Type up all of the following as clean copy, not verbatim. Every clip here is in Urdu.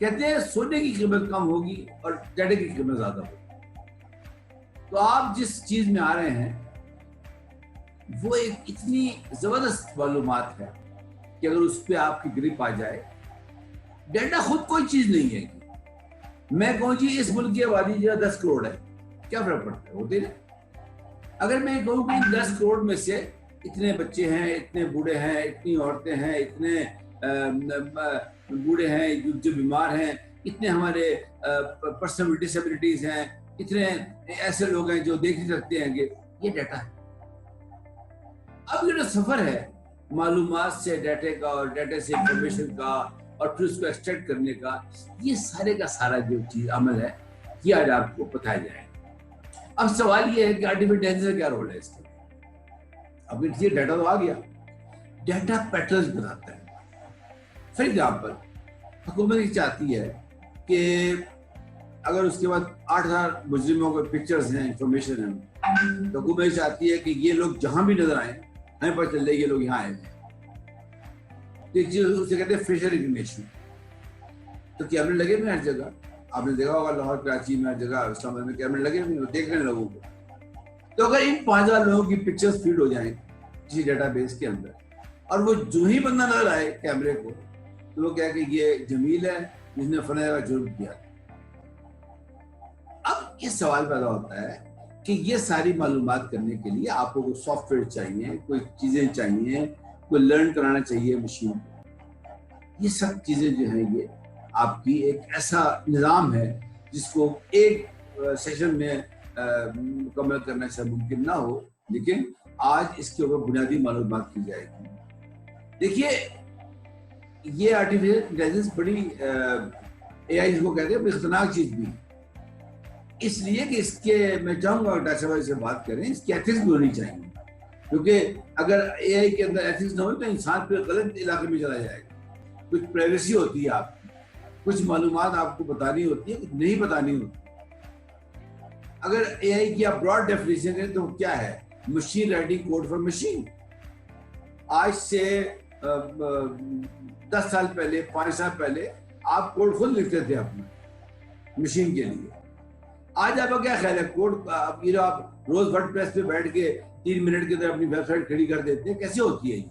کہتے ہیں سونے کی قیمت کم ہوگی اور ڈیٹا کی قیمت زیادہ ہوگی. تو آپ جس چیز میں آ رہے ہیں وہ ایک اتنی زبردست معلومات ہے کہ اگر اس پہ آپ کی گرپ آ جائے. ڈیٹا خود کوئی چیز نہیں ہے. میں کہوں جی اس ملک کی آبادی جو 10 کروڑ ہے, کیا فرق پڑتا ہے, ہوتے نا. اگر میں کہوں کہ 10 کروڑ میں سے اتنے بچے ہیں, اتنے بوڑھے ہیں, اتنی عورتیں ہیں, اتنے بوڑھے ہیں جو بیمار ہیں, اتنے ہمارے پرسنل ڈسیبلٹیز ہیں, اتنے ایسے لوگ ہیں جو دیکھ نہیں سکتے ہیں, کہ یہ ڈیٹا ہے. اب یہ جو سفر ہے معلومات سے ڈیٹا کا اور ڈیٹا سے انفارمیشن کا اور پھر اس کو ایکسٹریکٹ کرنے کا, یہ سارے کا سارا جو چیز عمل ہے یہ آج آپ کو بتایا جائے. اب سوال یہ ہے کہ آرٹیفیشل انٹیلیجنس کا کیا رول ہے اس کا. اب یہ ڈیٹا تو آ گیا, ڈیٹا پیٹرنز بتاتا ہے. فار ایگزامپل حکومت یہ چاہتی ہے کہ اگر اس کے بعد 8000 مجرموں کے پکچرز ہیں, انفارمیشن ہے, تو حکومت یہ چاہتی ہے کہ یہ لوگ جہاں بھی نظر آئیں ہمیں پتہ چل جائے یہ لوگ یہاں آئے ہیں. تو ایک چیز اسے کہتے ہیں فیشل ریکگنیشن. تو کیمرے لگے ہوئے ہر جگہ, آپ نے دیکھا ہوگا لاہور کراچی میں ہر جگہ اسلام آباد میں کیمرے لگے ہوئے, دیکھ رہے ہیں لوگوں کو. تو اگر ان 5000 لوگوں کی پکچرز فیڈ ہو جائیں کسی ڈیٹا بیس کے اندر, اور وہ جو ہی بندہ نظر آئے کیمرے کو, تو وہ کہہ کہ یہ جمیل ہے جس نے فلاں کا جرم کیا. اب یہ سوال پیدا ہوتا ہے کہ یہ ساری معلومات کرنے کے لیے آپ کو کوئی سافٹ ویئر چاہیے, کوئی چیزیں چاہیے, کوئی لرن کرانا چاہیے مشین کو. یہ سب چیزیں جو ہیں یہ آپ کی ایک ایسا نظام ہے جس کو ایک سیشن میں مکمل کرنا شاید ممکن نہ ہو, لیکن آج اس کے اوپر بنیادی معلومات کی جائے گی. دیکھیے یہ آرٹیفیشل انٹیلیجنس بڑی اے آئی کو کہتے ہیں بڑی خطرناک چیز بھی, اس لیے کہ اس کے میں چاہوں گا ڈاکٹر صاحب سے بات کریں, اس کی ایتھکس بھی ہونی چاہیے. کیونکہ اگر اے آئی کے اندر ایتھکس نہ ہو تو انسان پہ غلط علاقے میں چلا جائے گا. کچھ پرائیویسی ہوتی ہے آپ کی, کچھ معلومات آپ کو بتانی ہوتی ہے, کچھ نہیں بتانی ہوتی. اگر اے آئی کی آپ براڈ ڈیفینیشن ہے تو کیا ہے, machine writing code for machine. آج سے 10 سال پہلے, 5 سال پہلے آپ کوڈ خود لکھتے تھے اپنا مشین کے لیے. آج آپ کا کیا خیال ہے, کوڈ آپ روز ورڈ پریس پہ بیٹھ کے 3 منٹ کے اندر اپنی ویب سائٹ کھڑی کر دیتے ہیں, کیسے ہوتی ہے یہ؟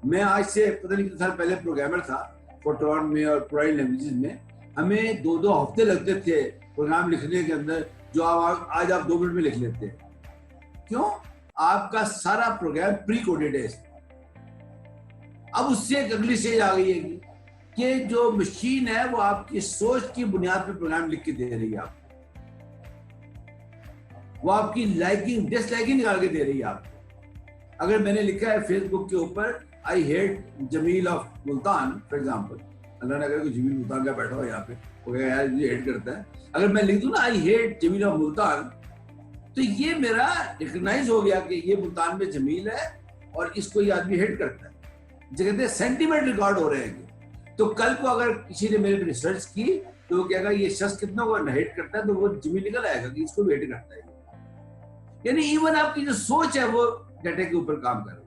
میں آج سے پتہ نہیں کتنے سال پہلے پروگرامر تھا فورٹران میں اور پرانی لینگویجز میں, ہمیں 2 ہفتے لگتے تھے پروگرام لکھنے کے اندر, جو آج آپ 2 منٹ میں لکھ لیتے ہیں. کیوں؟ آپ کا سارا پروگرام پری کوڈڈ ہے. اب اس سے ایک اگلی سٹیج آ گئی ہے کہ جو مشین ہے وہ آپ کی سوچ کی بنیاد پہ پروگرام لکھ کے دے رہی ہے, آپ وہ آپ کی لائکنگ ڈس لائکنگ نکال کے دے رہی ہے آپ کو. اگر میں نے لکھا ہے فیس بک کے اوپر I hate Jamil of Multan for example, اللہ نے اگر کوئی جمیل ملتان کا بیٹھا ہو یہاں پہ, وہ کہے یار یہ ہیٹ کرتا ہے, اگر میں لکھ دوں نا I hate Jamil of Multan, تو یہ میرا ریکگنائز ہو گیا کہ یہ ملتان میں جمیل ہے اور اس کو یہ آدمی ہیٹ کرتا ہے. جو کہتے ہیں سینٹیمنٹ ریکارڈ ہو رہے ہیں. تو کل کو اگر کسی نے میرے پہ ریسرچ کی تو وہ کہے گا یہ شخص کتنا کو ہیٹ کرتا ہے, تو وہ جمیل نکل آئے گا کہ اس کو بھی ہیٹ کرتا ہے. یعنی ایون آپ کی جو سوچ ہے وہ ڈیٹا کے اوپر کام کر رہی ہے,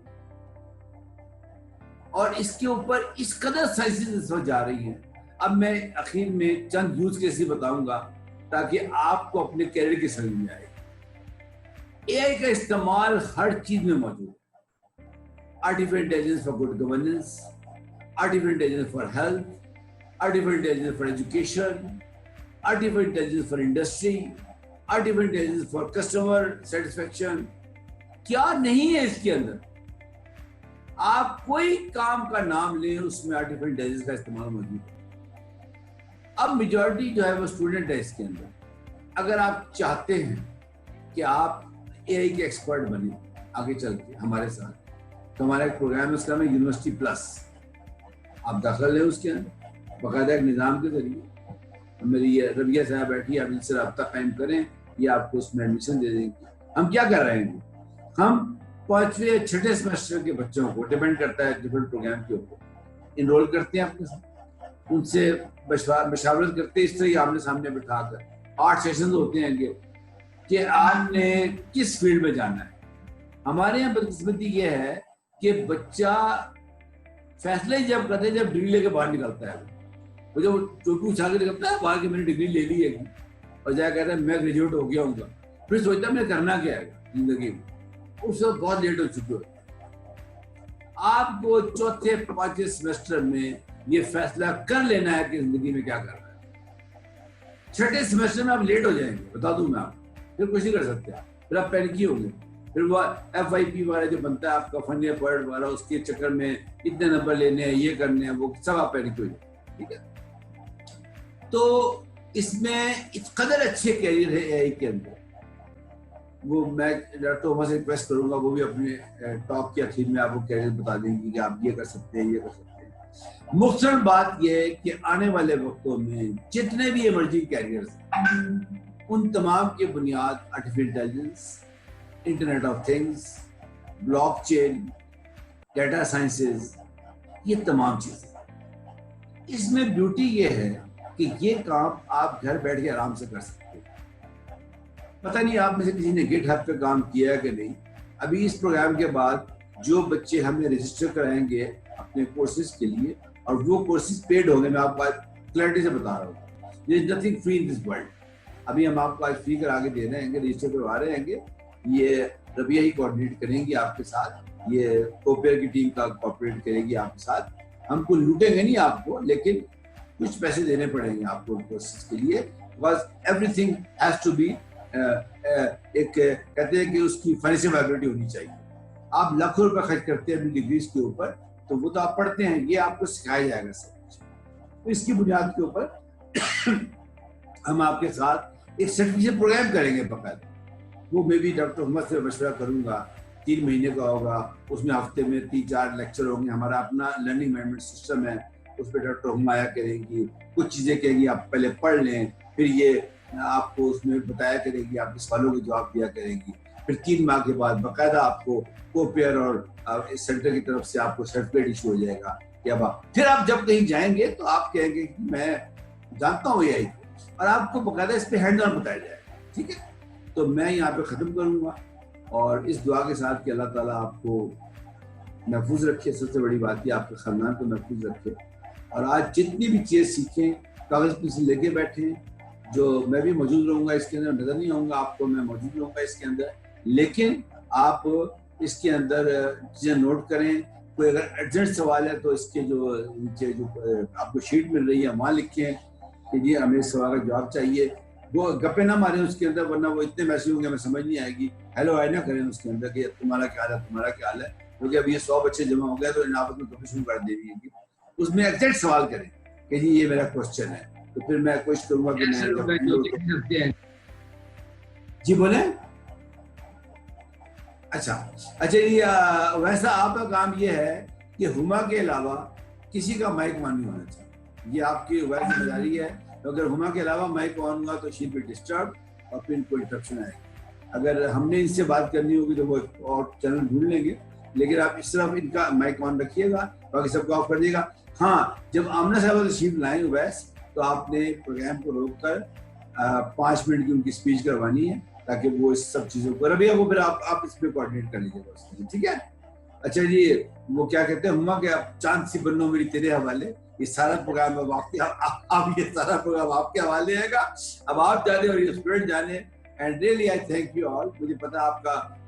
اور اس کے اوپر اس قدر سائنسز جا رہی ہیں. اب میں اخیر میں چند یوز کیسز بتاؤں گا تاکہ آپ کو اپنے کیریئر کی سمجھ میں آئے. اے آئی کا استعمال ہر چیز میں موجود ہے. Artificial intelligence for good governance, artificial intelligence for health, artificial intelligence for education, artificial intelligence for industry, artificial intelligence for customer satisfaction. کیا نہیں ہے اس کے اندر؟ آپ کوئی کام کا نام لیں اس میں آرٹیفیشل انٹیلیجنس کا استعمال موجود ہے. اب میجورٹی جو ہے وہ اسٹوڈنٹ ہے اس کے اندر. اگر آپ چاہتے ہیں کہ آپ اے آئی کے ایکسپرٹ بنیں آگے چل کے ہمارے ساتھ, تو ہمارا ایک پروگرام ہے, اس کا نام ہے یونیورسٹی پلس. آپ داخل لیں اس کے اندر باقاعدہ ایک نظام کے ذریعے. میری یہ ربیہ صاحب بیٹھی, آپ ان سے رابطہ قائم کریں, یہ آپ کو اس میں ایڈمیشن دے دیں گے. ہم کیا کر رہے ہیں, ہم 5ویں 6ٹھے سیمسٹر کے بچوں کو, ڈیپینڈ کرتا ہے ڈفرینٹ پروگرام کے اوپر, انرول کرتے ہیں اپنے ساتھ, ان سے مشاورت کرتے ہیں اس طرح آمنے سامنے بٹھا کر. 8 سیشنز ہوتے ہیں کہ آپ نے کس فیلڈ میں جانا ہے. ہمارے یہاں بدقسمتی یہ ہے کہ بچہ فیصلے جب کرتے جب ڈگری لے کے باہر نکلتا ہے, وہ جب چوٹو اچھا کے کہتا ہے وہاں کی میں نے ڈگری لے لی ہے اور جا کہتا ہے میں گریجویٹ ہو گیا ہوں گا, پھر سوچتا ہے میں کرنا کیا ہے زندگی میں, اس وقت بہت لیٹ ہو چکے ہوتے. آپ کو چوتھے پانچویں سیمسٹر میں یہ فیصلہ کر لینا ہے کہ زندگی میں کیا کرنا ہے. چھٹے سیمسٹر میں آپ لیٹ ہو جائیں گے, بتا دوں میں آپ, پھر کچھ نہیں کر سکتے آپ, پھر آپ پینکی ہوں گے, پھر وہ ایف آئی پی والا جو بنتا ہے آپ کا فن یا پوائنٹ والا, اس کے چکر میں اتنے نمبر لینے ہیں, یہ کرنے ہیں, وہ سب آپ پینک ہو جائیں. ٹھیک ہے, تو اس میں اس قدر اچھے کیریئر ہے اے آئی کے اندر. وہ میں ڈاکٹر عمر سے ریکویسٹ کروں گا, وہ بھی اپنے ٹاک کے اخیر میں آپ کو کیریئر بتا دیں گی کہ آپ یہ کر سکتے ہیں, یہ کر سکتے ہیں. مختصر بات یہ ہے کہ آنے والے وقتوں میں جتنے بھی ایمرجنگ کیریئرز ہیں ان تمام کی بنیاد artificial intelligence, internet of things, blockchain, data sciences, یہ تمام چیزیں. اس میں بیوٹی یہ ہے کہ یہ کام آپ گھر بیٹھ کے آرام سے کر سکتے ہیں. پتہ نہیں آپ میں سے کسی نے گٹ ہب پہ کام کیا ہے کہ نہیں. ابھی اس پروگرام کے بعد جو بچے ہمیں رجسٹر کرائیں گے اپنے کورسز کے لیے, اور وہ کورسز پیڈ ہوں گے, میں آپ کو آج کلیئرٹی سے بتا رہا ہوں, there is nothing free in this world. ابھی ہم آپ کو آج فری کرا کے دے رہے ہیں, رجسٹر کروا رہے ہیں. یہ ربیہ ہی کوآرڈینیٹ کریں گی آپ کے ساتھ, یہ کوپیئر کی ٹیم کا کوآپریٹ کرے گی آپ کے ساتھ. ہم کو لوٹیں گے نہیں آپ کو, لیکن کچھ پیسے دینے پڑیں گے آپ کو کورسز کے لیے, because everything has to be ایک کہتے ہیں کہ اس کی فائنینشیل ویبلٹی ہونی چاہیے. آپ لاکھوں روپے خرچ کرتے ہیں اپنی ڈگریز کے اوپر, تو وہ تو آپ پڑھتے ہیں, یہ آپ کو سکھایا جائے گا سب کچھ. تو اس کی بنیاد کے اوپر ہم آپ کے ساتھ ایک سرٹیفکیشن پروگرام کریں گے باقاعدہ. وہ میں بھی ڈاکٹر محمد سے مشورہ کروں گا, 3 مہینے کا ہوگا, اس میں ہفتے میں 3-4 لیکچر ہوں گے. ہمارا اپنا لرننگ مینجمنٹ سسٹم ہے, اس پہ ڈاکٹر ہمایا کریں گی, کچھ چیزیں کہیں گی آپ پہلے پڑھ لیں, پھر یہ آپ کو اس میں بتایا کرے گی, آپ کے سوالوں کے جواب دیا کریں گی. پھر 3 ماہ کے بعد باقاعدہ آپ کو کوپیئر اور سینٹر کی طرف سے آپ کو سرٹیفکیٹ ایشو ہو جائے گا. پھر آپ جب کہیں جائیں گے تو آپ کہیں گے کہ میں جانتا ہوں یہ, اور آپ کو باقاعدہ اس پہ ہینڈ آن بتایا جائے گا. ٹھیک ہے, تو میں یہاں پہ ختم کروں گا, اور اس دعا کے ساتھ کہ اللہ تعالیٰ آپ کو محفوظ رکھے. سب سے بڑی بات یہ آپ کے خاندان کو محفوظ رکھے, اور آج جتنی بھی چیز سیکھیں کاغذ پنسل لے کے بیٹھیں. جو میں بھی موجود رہوں گا اس کے اندر, نظر نہیں آؤں گا آپ کو, میں موجود رہوں گا اس کے اندر, لیکن آپ اس کے اندر چیزیں نوٹ کریں. کوئی اگر ارجنٹ سوال ہے تو اس کے جو نیچے جو آپ کو شیٹ مل رہی ہے وہاں لکھیں کہ جی ہمیں اس سوال کا جواب چاہیے. وہ گپے نہ ماریں اس کے اندر, ورنہ وہ اتنے میسج ہوں گے ہمیں سمجھ نہیں آئے گی. ہیلو آئی نہ کریں اس کے اندر کہ تمہارا کیا حال ہے, تمہارا کیا حال ہے, کیونکہ اب یہ 100 بچے جمع ہو گئے تو ان آپس میں کمپٹیشن کر دینی ہے. اس میں ایگزیکٹ سوال کریں کہ جی یہ میرا کوشچن ہے, تو پھر میں کوشش کروں گا کہ میں جی بولیں. اچھا جی, ویسا آپ کا کام یہ ہے کہ ہما کے علاوہ کسی کا مائک آن نہیں ہونا چاہیے, یہ آپ کی وائس ذمہ داری ہے. اگر ہما کے علاوہ مائک آن ہوا تو شی پہ ڈسٹرب, اور پھر ان کو انٹرپشن آئے گی. اگر ہم نے ان سے بات کرنی ہوگی تو وہ اور چینل ڈھونڈ لیں گے, لیکن آپ اس طرح ان کا مائک آن رکھیے گا, باقی سب کو آف کر دیے گا. ہاں, جب آمنہ صاحبہ تشریف لائیں ویس تو آپ نے پروگرام کو روک کر 5 منٹ کی ان کی اسپیچ کروانی ہے, تاکہ وہ اس سب چیزوں کو ربیہ وہ پھر آپ اس پہ کوآرڈینیٹ کر لیجیے گا. ٹھیک ہے. اچھا جی, وہ کیا کہتے ہیں ہما کہ چاند سی بنو میری تیرے حوالے, یہ سارا پروگرام اب آپ یہ سارا پروگرام آپ کے حوالے ہے گا. اب آپ جانے اور یہ اسٹوڈنٹ جانے. And really I thank you all. مجھے پتا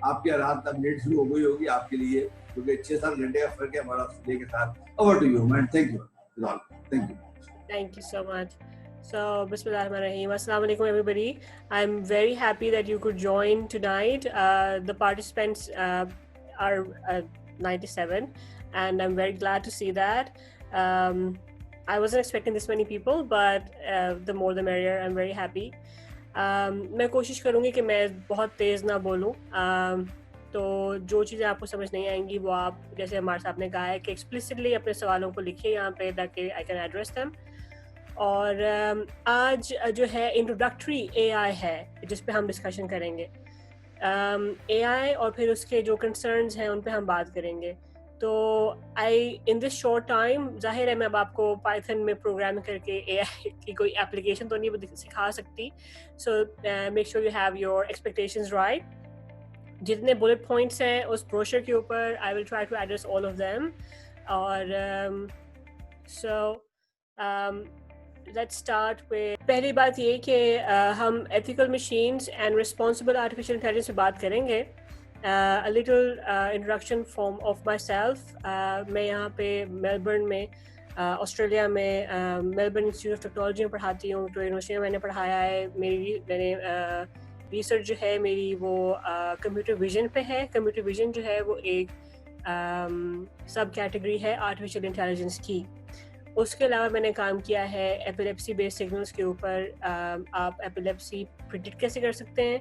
آپ کی رات اب لیٹ شروع ہو گئی ہوگی آپ کے لیے, کیونکہ 6-7 گھنٹے کا فرق ہے ہمارا ڈے کے ساتھ. Over to you man. Thank you. Thank you so much. So, Bismillahirrahmanirrahim. Assalamu alaikum, everybody. I'm very happy that you could join tonight. The participants are 97, and I'm very glad to see that. I wasn't expecting this many people, but the more the merrier. I'm very happy. میں کوشش کروں گی کہ میں بہت تیز نہ بولوں, تو جو چیزیں آپ کو سمجھ نہیں آئیں گی وہ آپ, جیسے ہمارے صاحب نے کہا ہے کہ ایکسپلسٹلی اپنے سوالوں کو لکھیں یہاں پہ, تاکہ آئی کین ایڈریس دیم. اور آج جو ہے انٹروڈکٹری اے آئی ہے جس پہ ہم ڈسکشن کریں گے. اے آئی اور پھر اس کے جو کنسرنز ہیں ان پہ ہم بات کریں گے. تو ان دس شارٹ ٹائم, ظاہر ہے میں اب آپ کو پائتھن میں پروگرام کر کے اے آئی کی کوئی اپلیکیشن تو نہیں سکھا سکتی. So make sure you have your expectations right. جتنے بلٹ پوائنٹس ہیں اس بروشر کے اوپر I will try to address all of them. اور سو let's start with پہلی بات یہ کہ ہم ethical machines and responsible artificial intelligence پہ بات کریں گے. A little introduction of myself. میں یہاں پہ میلبرن میں آسٹریلیا میں میلبرن انسٹیٹیوٹ آف ٹیکنالوجی میں پڑھاتی ہوں. تو یونیورسٹی میں میں نے پڑھایا ہے. میں نے ریسرچ جو ہے میری وہ کمپیوٹر ویژن پہ ہے. کمپیوٹر ویژن جو ہے وہ ایک سب کیٹیگری ہے آرٹیفیشیل انٹیلیجنس کی. اس کے علاوہ میں نے کام کیا ہے ایپیلیپسی بیس سگنلس کے اوپر. آپ ایپیلیپسی پریڈکٹ کیسے کر سکتے ہیں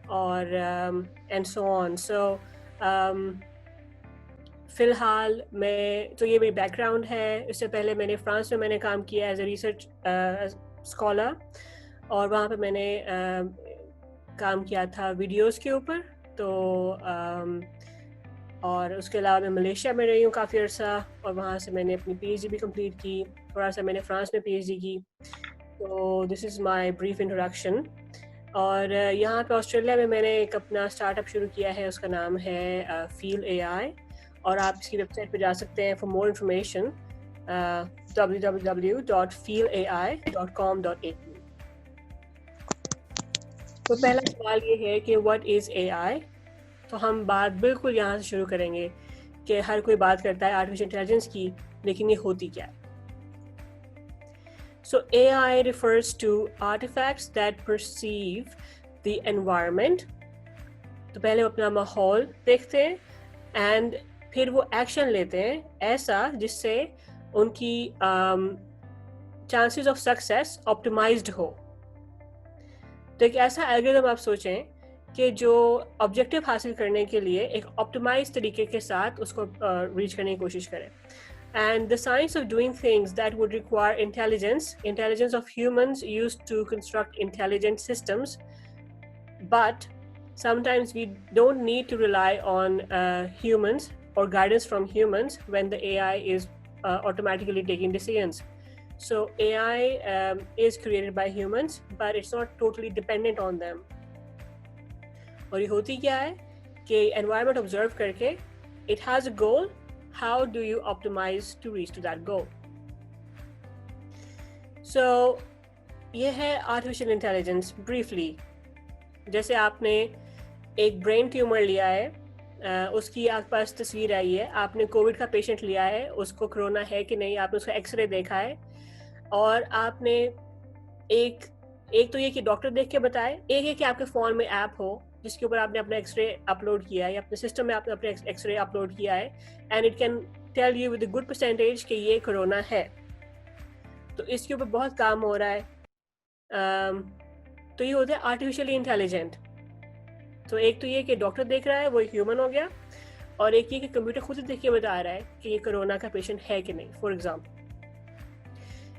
اور اینڈ سو آن. سو فی الحال میں تو یہ میری بیک گراؤنڈ ہے. اس سے پہلے میں نے فرانس میں نے کام کیا ایز اے ریسرچ اسکالر, اور وہاں پہ میں نے کام کیا تھا ویڈیوز کے اوپر. تو اور اس کے علاوہ میں ملیشیا میں رہی ہوں کافی عرصہ, اور وہاں سے میں نے اپنی پی ایچ ڈی بھی کمپلیٹ کی. تھوڑا سا میں نے فرانس میں پی ایچ ڈی کی. تو this is my brief introduction. اور یہاں پہ آسٹریلیا میں نے ایک اپنا اسٹارٹ اپ شروع کیا ہے, اس کا نام ہے فیل اے آئی, اور آپ اس کی ویب سائٹ پہ جا سکتے ہیں فار مور انفارمیشن www.feelai.com.au. تو پہلا سوال یہ ہے کہ واٹ از اے آئی. تو ہم بات بالکل یہاں سے شروع کریں گے کہ ہر کوئی بات کرتا ہے آرٹیفیشیل انٹیلیجنس کی, لیکن یہ ہوتی کیا ہے. So AI refers to artifacts that perceive the environment. تو پہلے وہ اپنا ماحول دیکھتے ہیں اینڈ پھر وہ ایکشن لیتے ہیں ایسا جس سے ان کی چانسز آف سکسیس آپٹیمائزڈ ہو. تو ایک ایسا الگورتھم آپ سوچیں کہ جو آبجیکٹیو حاصل کرنے کے لیے ایک آپٹیمائز طریقے کے ساتھ اس کو ریچ کرنے کی کوشش کرے. And the science of doing things that would require intelligence of humans used to construct intelligent systems. But sometimes we don't need to rely on humans or guidance from humans when the AI is automatically taking decisions. So AI is created by humans, but it's not totally dependent on them. اور یہ ہوتی کیا ہے کہ environment observe کر کے it has a goal. How do you optimize to reach to that goal? So یہ ہے artificial intelligence briefly. جیسے آپ نے ایک برین ٹیومر لیا ہے, اس کی آپ پاس تصویر آئی ہے, آپ نے کووڈ کا پیشنٹ لیا ہے, اس کو کرونا ہے کہ نہیں, آپ نے اس کا ایکس رے دیکھا ہے, اور آپ نے ایک تو یہ کہ ڈاکٹر دیکھ کے بتائے, ایک ہے کہ آپ کے فون میں ایپ ہو جس کے اوپر آپ نے اپنا ایکس رے اپلوڈ کیا ہے, یا اپنے سسٹم میں آپ نے اپنے ایکس رے اپلوڈ کیا ہے, and it can tell you with a good percentage کہ یہ کرونا ہے. تو اس کے اوپر بہت کام ہو رہا ہے. تو یہ ہوتا ہے آرٹیفیشیلی انٹیلیجنٹ. تو ایک تو یہ کہ ڈاکٹر دیکھ رہا ہے, وہ ایک ہیومن ہو گیا, اور ایک یہ کہ کمپیوٹر خود ہی دیکھ کے بتا رہا ہے کہ یہ کرونا کا پیشنٹ ہے کہ نہیں, فار ایگزامپل.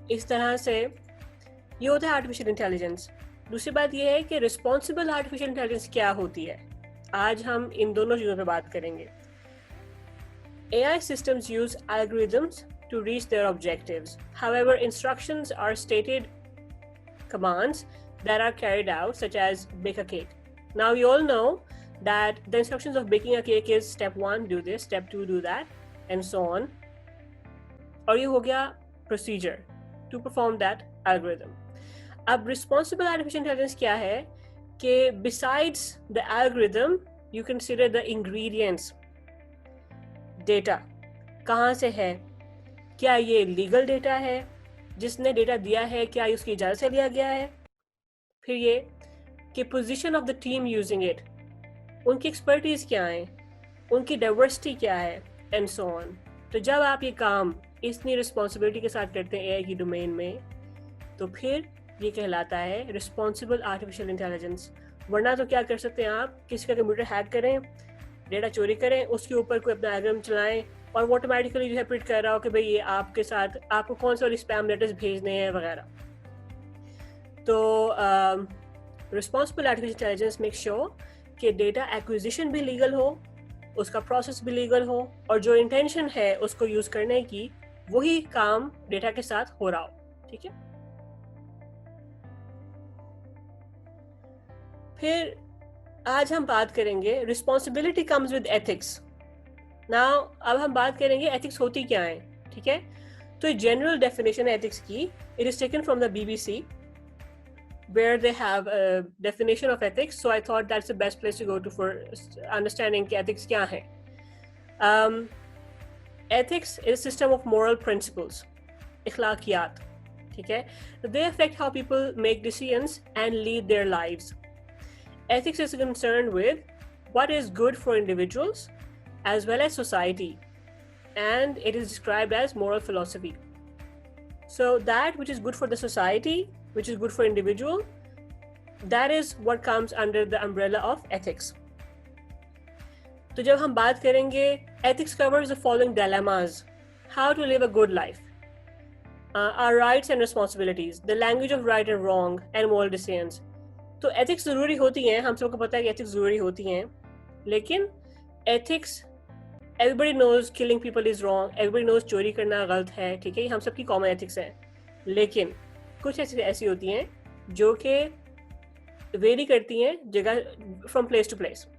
اس طرح سے یہ ہوتا ہے آرٹیفیشیل انٹیلیجنس. دوسری بات یہ ہے کہ رسپانسبل آرٹیفیشیل انٹیلیجنس کیا ہوتی ہے. آج ہم ان دونوں چیزوں پہ بات کریں گے. AI systems use algorithms to reach their objectives. However, instructions are stated commands that are carried out, such as bake a cake. Now, we all know that the instructions of baking a cake is step 1, do this, step 2, do that, and so on. اور یہ ہو گیا procedure to perform that algorithm. اب responsible artificial intelligence کیا ہے کہ besides the algorithm, you consider the ingredients. Data کہاں سے ہے, کیا یہ لیگل ڈیٹا ہے, جس نے ڈیٹا دیا ہے کیا اس کی اجازت سے لیا گیا ہے. پھر یہ کہ position of the team using it, ان کی ایکسپرٹیز کیا ہیں, ان کی ڈائیورسٹی کیا ہے, اینڈ سو آن. تو جب آپ یہ کام اتنی رسپانسبلٹی کے ساتھ کرتے ہیں اے آئی کی ڈومین میں, تو پھر یہ کہلاتا ہے رسپانسبل آرٹیفیشیل انٹیلیجنس. ورنہ تو کیا کر سکتے ہیں آپ, کسی کا کمپیوٹر ہیک کریں, ڈیٹا چوری کریں, اس کے اوپر کوئی اپنا الگورتھم چلائیں, اور وہ آٹومیٹیکلی جو ہے پرڈکٹ کر رہا ہو کہ بھئی یہ آپ کے ساتھ آپ کو کون سے والی اسپیم لیٹرز بھیجنے ہیں وغیرہ. تو responsible artificial intelligence make sure کہ ڈیٹا ایکوزیشن بھی لیگل ہو, اس کا پروسیس بھی لیگل ہو, اور جو انٹینشن ہے اس کو یوز کرنے کی وہی کام ڈیٹا کے ساتھ ہو رہا ہو. ٹھیک ہے. پھر آج ہم بات کریں گے responsibility comes with ethics. Now اب ہم بات کریں گے ایتھکس ہوتی کیا ہیں. ٹھیک ہے. تو general definition ethics کی, it is taken from the BBC where they have a definition of ethics, so I thought that's the best place to go to for understanding کہ ethics کیا ہے. Ethics is a system of moral principles, اخلاقیات, ٹھیک ہے. They affect how people make decisions and lead their lives. Ethics is concerned with what is good for individuals as well as society, and it is described as moral philosophy. So that which is good for the society, which is good for individual, that is what comes under the umbrella of ethics. تو جب ہم بات کریں گے, ethics covers the following dilemmas: how to live a good life, our rights and responsibilities, the language of right and wrong, and moral decisions. تو ethics ضروری ہوتی ہیں, ہم سب کو پتہ ہے کہ ethics ضروری ہوتی ہیں, لیکن ethics everybody knows killing people is wrong, everybody knows چوری کرنا غلط ہے, ٹھیک ہے, یہ ہم سب کی common ethics ہے. لیکن کچھ ایسی ہوتی ہیں جو کہ ویری کرتی ہیں جگہ from place to place.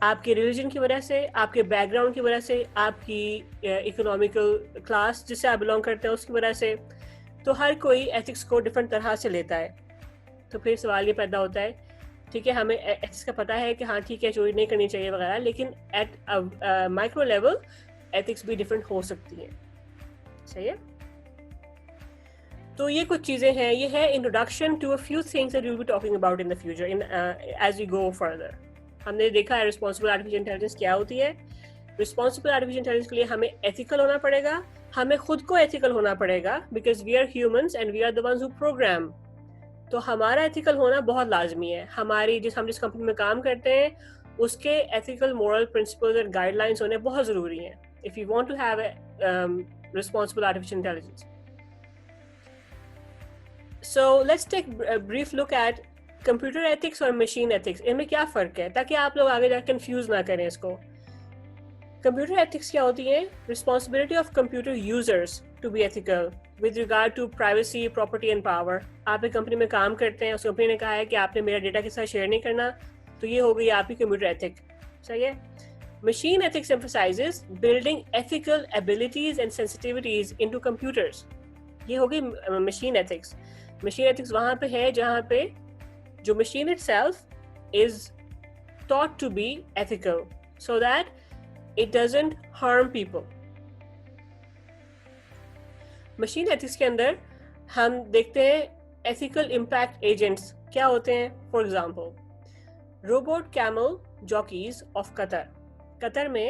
آپ کے ریلیجن کی وجہ سے, آپ کے بیک گراؤنڈ کی وجہ سے, آپ کی اکنامیکل کلاس جس سے آپ بلانگ کرتے ہیں اس کی وجہ سے, تو ہر کوئی ایتھکس کو ڈفرینٹ طرح سے لیتا ہے. تو پھر سوال یہ پیدا ہوتا ہے, ٹھیک ہے, ہمیں ایتھکس کا پتہ ہے کہ ہاں ٹھیک ہے چوری نہیں کرنی چاہیے وغیرہ, لیکن ایٹ مائکرو لیول ایتھکس بھی ڈفرینٹ ہو سکتی ہیں. صحیح ہے. تو یہ کچھ چیزیں ہیں, یہ ہے introduction to a few things that we will be talking about in the future as we go further. ہم نے دیکھا ہے رسپانسبل آرٹیفیشل انٹیلیجنس کیا ہوتی ہے. رسپانسبل آرٹیفیشل انٹیلیجنس کے لیے ہمیں ایتھیکل ہونا پڑے گا, ہمیں خود کو ایتھیکل ہونا پڑے گا, because we are humans and we are the ones who program. تو ہمارا ایتھیکل ہونا بہت لازمی ہے. ہماری ہم جس کمپنی میں کام کرتے ہیں اس کے ایتھیکل مورل پرنسپلز اور گائیڈ لائنس ہونے بہت ضروری ہیں if you want to have a responsible artificial intelligence. So let's take a brief look at computer ethics اور machine ethics. ان میں کیا فرق ہے تاکہ آپ لوگ آگے جا کے کنفیوز نہ کریں اس کو. Computer ethics کیا ہوتی ہے؟ Responsibility of computer users to be ethical with regard to privacy, property and power. آپ ایک کمپنی میں کام کرتے ہیں, اس کمپنی نے کہا ہے کہ آپ نے میرا ڈیٹا کے ساتھ شیئر نہیں کرنا, تو یہ ہو گئی آپ کی computer ethic. صحیح ہے. Machine ethics emphasizes building ethical abilities and sensitivities into computers. یہ ہو گئی machine ethics. مشین ایتھکس وہاں پہ ہے جہاں پہ جو machine itself is taught to be ethical so that it doesn't harm people. Machine ethics کے اندر ہم دیکھتے ہیں ایتھیکل امپیکٹ ایجنٹس کیا ہوتے ہیں. For example robot camel jockeys of Qatar. Qatar میں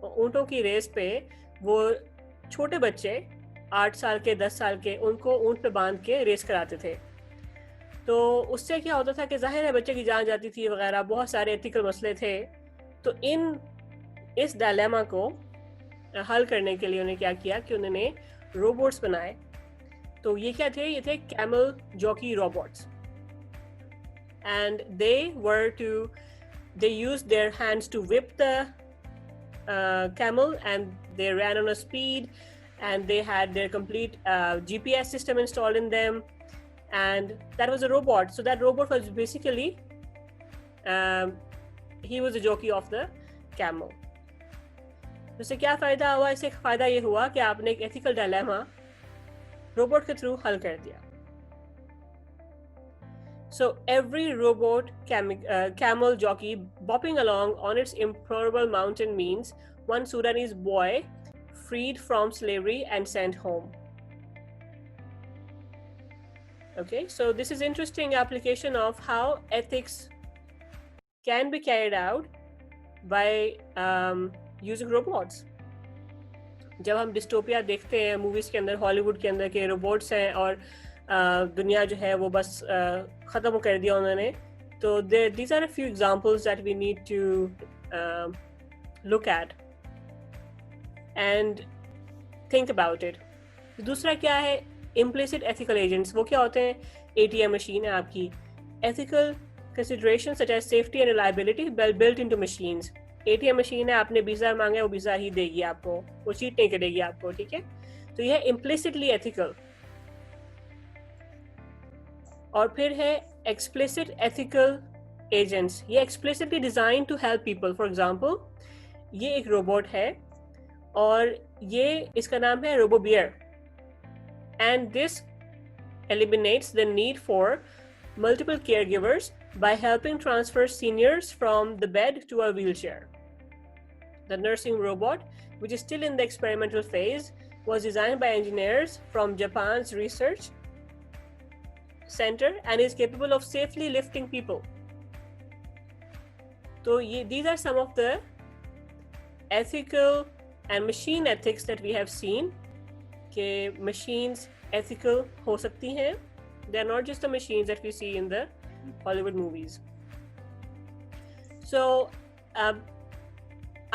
اونٹوں کی ریس پہ وہ چھوٹے بچے 8 سال کے 10 سال کے ان کو اونٹ پہ باندھ کے ریس کراتے تھے. تو اس سے کیا ہوتا تھا کہ ظاہر ہے بچے کی جان جاتی تھی وغیرہ, بہت سارے ایتھیکل مسئلے تھے. تو اس ڈائلیما کو حل کرنے کے لیے انہیں کیا کیا کہ انہوں نے روبوٹس بنائے. تو یہ کیا تھے؟ یہ تھے camel jockey robots. And they used their hands to whip the camel and they ran on a speed. And they had their complete GPS system installed in them, and that was a robot. So that robot was basically he was the jockey of the camel. اس سے کیا فائدہ ہوا؟ اس سے فائدہ یہ ہوا کہ آپ نے ایک ایتھیکل ڈائلیما روبوٹ کے تھرو حل کر دیا. So every robot camel jockey bopping along on its improbable mountain means one Sudanese boy freed from slavery and sent home. Okay, so this is interesting application of how ethics can be carried out by using robots. جب ہم ڈسٹوپیا دیکھتے ہیں موویز کے اندر, ہالی ووڈ کے اندر, کہ روبوٹس ہیں اور دنیا جو ہے وہ بس ختم کر دیا انہوں نے, تو these are a few examples that we need to look at and think about it. دوسرا کیا ہے؟ implicit ethical agents. وہ کیا ہوتے ہیں؟ ATM مشین ہے آپ کی. ethical considerations such as safety and reliability built into machines. ATM machine ہے, آپ نے 20,000 مانگا, وہ 20,000 ہی دے گی آپ کو, وہ چیٹ نہیں کرے گی آپ کو, ٹھیک ہے. تو یہ ہے implicitly ethical. اور پھر ہے explicit ethical agents. یہ explicitly designed to help people. For example, یہ ایک روبوٹ ہے اور یہ اس کا نام ہے RoboBear, and this eliminates the need for multiple caregivers by helping transfer seniors from the bed to a wheelchair. The nursing robot, which is still in the experimental phase, was designed by engineers from Japan's research center and is capable of safely lifting people. So these are some of the ethical and machine ethics that we have seen. کہ machines ethical ہو سکتی ہیں. They are not just the machines that we see in the Hollywood movies. So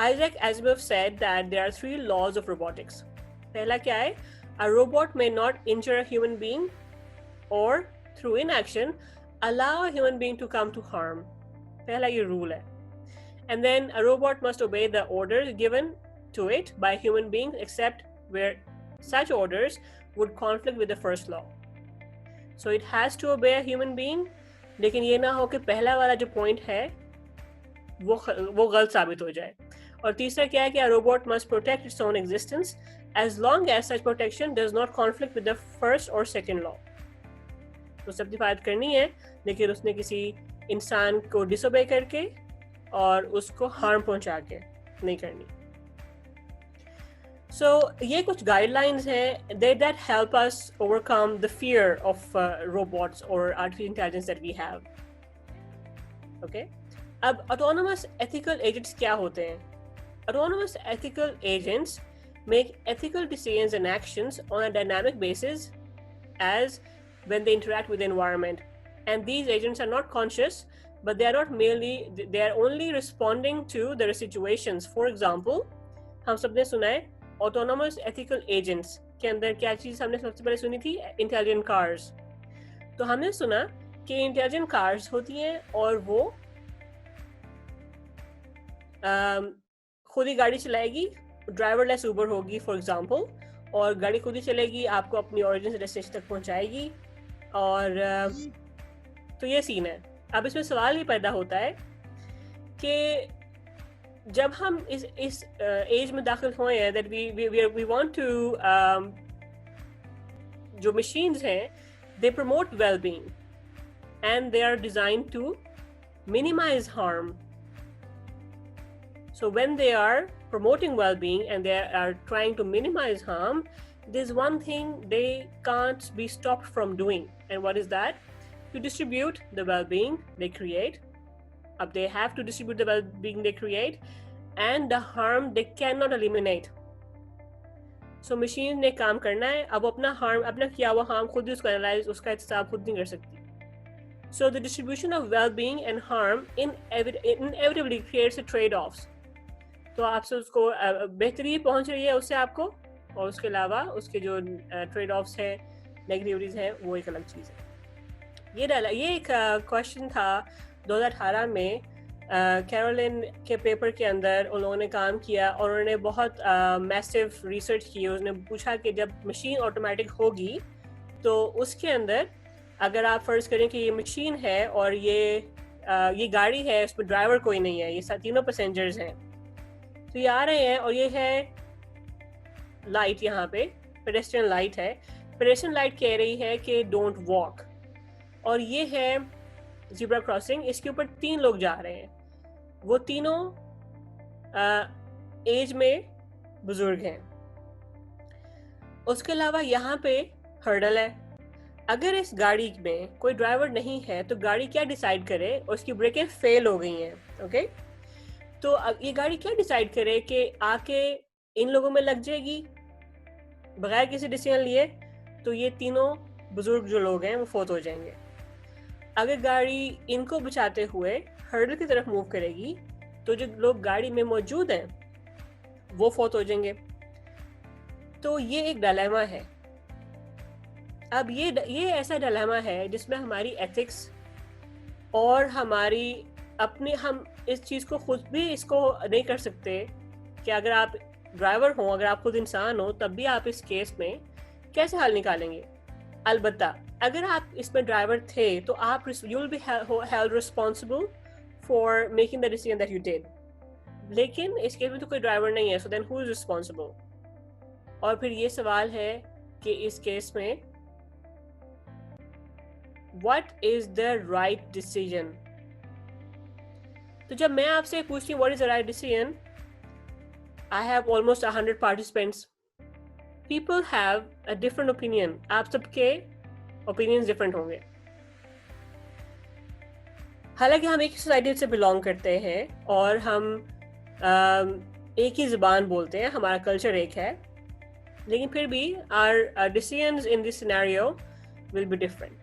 Isaac Asimov said that there are 3 laws of robotics. پہلا کیا ہے؟ A robot may not injure a human being or through inaction allow a human being to come to harm. پہلا یہ rule ہے. And then a robot must obey the orders given to it by human beings except where such orders would conflict with the first law. So it has to obey a human being, لیکن یہ نہ ہو کہ پہلا والا جو پوائنٹ ہے وہ غلط ثابت ہو جائے. اور تیسرا کیا ہے کہ a robot must protect its own existence as long as such protection does not conflict with the first or second law. تو سب حفاظت کرنی ہے لیکن اس نے کسی انسان کو ڈس اوبے کر کے اور اس کو ہارم پہنچا کے نہیں کرنی. So یہ کچھ گائیڈ لائنز ہیں that help us overcome the fear of robots or artificial intelligence that we have. Okay. اب autonomous ethical agents کیا ہوتے ہیں؟ Autonomous ethical agents make ethical decisions and actions on a dynamic basis as when they interact with the environment. And these agents are not conscious, but they are only responding to their situations. For example, ہم سب نے سنا ہے autonomous ethical agents کے اندر کیا چیز ہم نے سب سے پہلے سنی تھی؟ intelligent cars. تو ہم نے سنا کہ intelligent cars ہوتی ہیں اور وہ خود ہی گاڑی چلائے گی, ڈرائیور لیس اوبر ہوگی فار ایگزامپل, اور گاڑی خود ہی چلے گی, آپ کو اپنی اوریجن ڈیسٹینیشن تک پہنچائے گی. اور تو یہ سین ہے. اب اس میں سوال یہ پیدا ہوتا ہے کہ جب ہم اس ایج میں داخل ہوئے ہیں that we want to جو machines ہیں they promote well-being and they are designed to minimize harm. So when they are promoting well-being and they are trying to minimize harm, there's one thing they can't be stopped from doing. And what is that? To distribute the well-being they create. They have to distribute the well-being they create and the harm they cannot eliminate. So machines نے کام کرنا ہے, اب اپنا harm, اپنا کیا ہوا harm خود ہی اس کو analyze, اس کا احتساب خود نہیں کر سکتی. So the distribution of well-being and harm inevitably creates a trade-offs. تو آپ سے اس کو بہتری پہنچ رہی ہے اس سے آپ کو, اور اس کے علاوہ اس کے جو ٹریڈ آفس ہیں, نیگیٹیوٹیز ہیں, وہ ایک الگ چیز ہے. یہ ایک کوشچن تھا 2018 میں کیرولن کے پیپر کے اندر ان لوگوں نے کام کیا اور انہوں نے بہت میسو ریسرچ کی. اس نے پوچھا کہ جب مشین آٹومیٹک ہوگی تو اس کے اندر اگر آپ فرض کریں کہ یہ مشین ہے اور یہ گاڑی ہے, اس میں ڈرائیور کوئی نہیں ہے, یہ تینوں پیسنجرز ہیں, تو یہ آ رہے ہیں اور یہ ہے لائٹ, یہاں پہ پیڈسٹرین لائٹ ہے. پیڈسٹرین لائٹ کہہ رہی ہے کہ ڈونٹ واک, اور یہ ہے زیبرا کراسنگ. اس کے اوپر 3 لوگ جا رہے ہیں, وہ تینوں ایج میں بزرگ ہیں. اس کے علاوہ یہاں پہ ہرڈل ہے. اگر اس گاڑی میں کوئی ڈرائیور نہیں ہے تو گاڑی کیا ڈیسائیڈ کرے, اور اس کی بریکیں فیل ہو گئی ہیں. اوکے, تو یہ گاڑی کیا ڈیسائیڈ کرے کہ آ کے ان لوگوں میں لگ جائے گی بغیر کسی ڈیسیژن لیے, تو یہ تینوں بزرگ جو لوگ ہیں وہ فوت ہو جائیں گے. اگر گاڑی ان کو بچاتے ہوئے ہرڈل کی طرف موو کرے گی تو جو لوگ گاڑی میں موجود ہیں وہ فوت ہو جائیں گے. تو یہ ایک ڈائلیما ہے. اب یہ ایسا ڈائلیما ہے جس میں ہماری ایتھکس اور ہماری اپنی, ہم اس چیز کو خود بھی اس کو نہیں کر سکتے کہ اگر آپ ڈرائیور ہوں, اگر آپ خود انسان ہو, تب بھی آپ اس کیس میں کیسے حل نکالیں گے. البتہ اگر آپ اس میں ڈرائیور تھے تو آپ you will be held responsible for making the decision that you did. لیکن اس کیس میں تو کوئی ڈرائیور نہیں ہے, so then who is responsible? اور پھر یہ سوال ہے کہ اس کیس میں what is the right decision؟ تو جب میں آپ سے پوچھتی ہوں what is the right decision, I have almost 100 participants. People have a different opinion. آپ سب کے opinions different ہوں گے. حالانکہ ہم ایک سوسائٹی سے بلانگ کرتے ہیں اور ہم ایک ہی زبان بولتے ہیں, ہمارا کلچر ایک ہے, لیکن پھر بھی our decisions in this scenario will be different.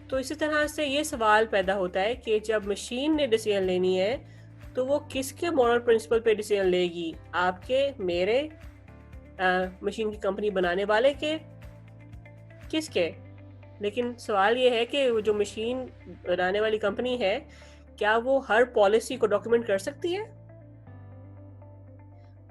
تو اسی طرح سے یہ سوال پیدا ہوتا ہے کہ جب مشین نے ڈیسیژن لینی ہے تو وہ کس کے مورل پرنسپل پہ ڈیسیژن لے گی؟ آپ کے, میرے, مشین کی کمپنی بنانے والے کے, کس کے؟ لیکن سوال یہ ہے کہ جو مشین بنانے والی کمپنی ہے کیا وہ ہر پالیسی کو ڈاکیومنٹ کر سکتی ہے؟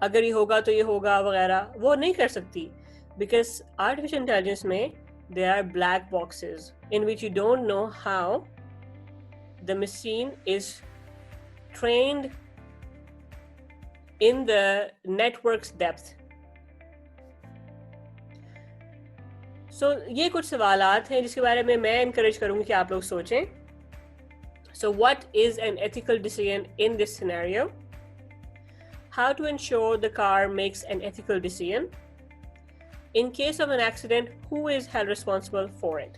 اگر یہ ہوگا تو یہ ہوگا وغیرہ, وہ نہیں کر سکتی, بیکاز آرٹیفیشل انٹیلیجنس میں there are black boxes in which you don't know how the machine is trained in the network's depth. So یہ کچھ سوالات ہیں جس کے بارے میں انکریج کروں گی کہ آپ لوگ سوچیں. So what is an ethical decision in this scenario? How to ensure the car makes an ethical decision? In case of an accident, who is held responsible for it?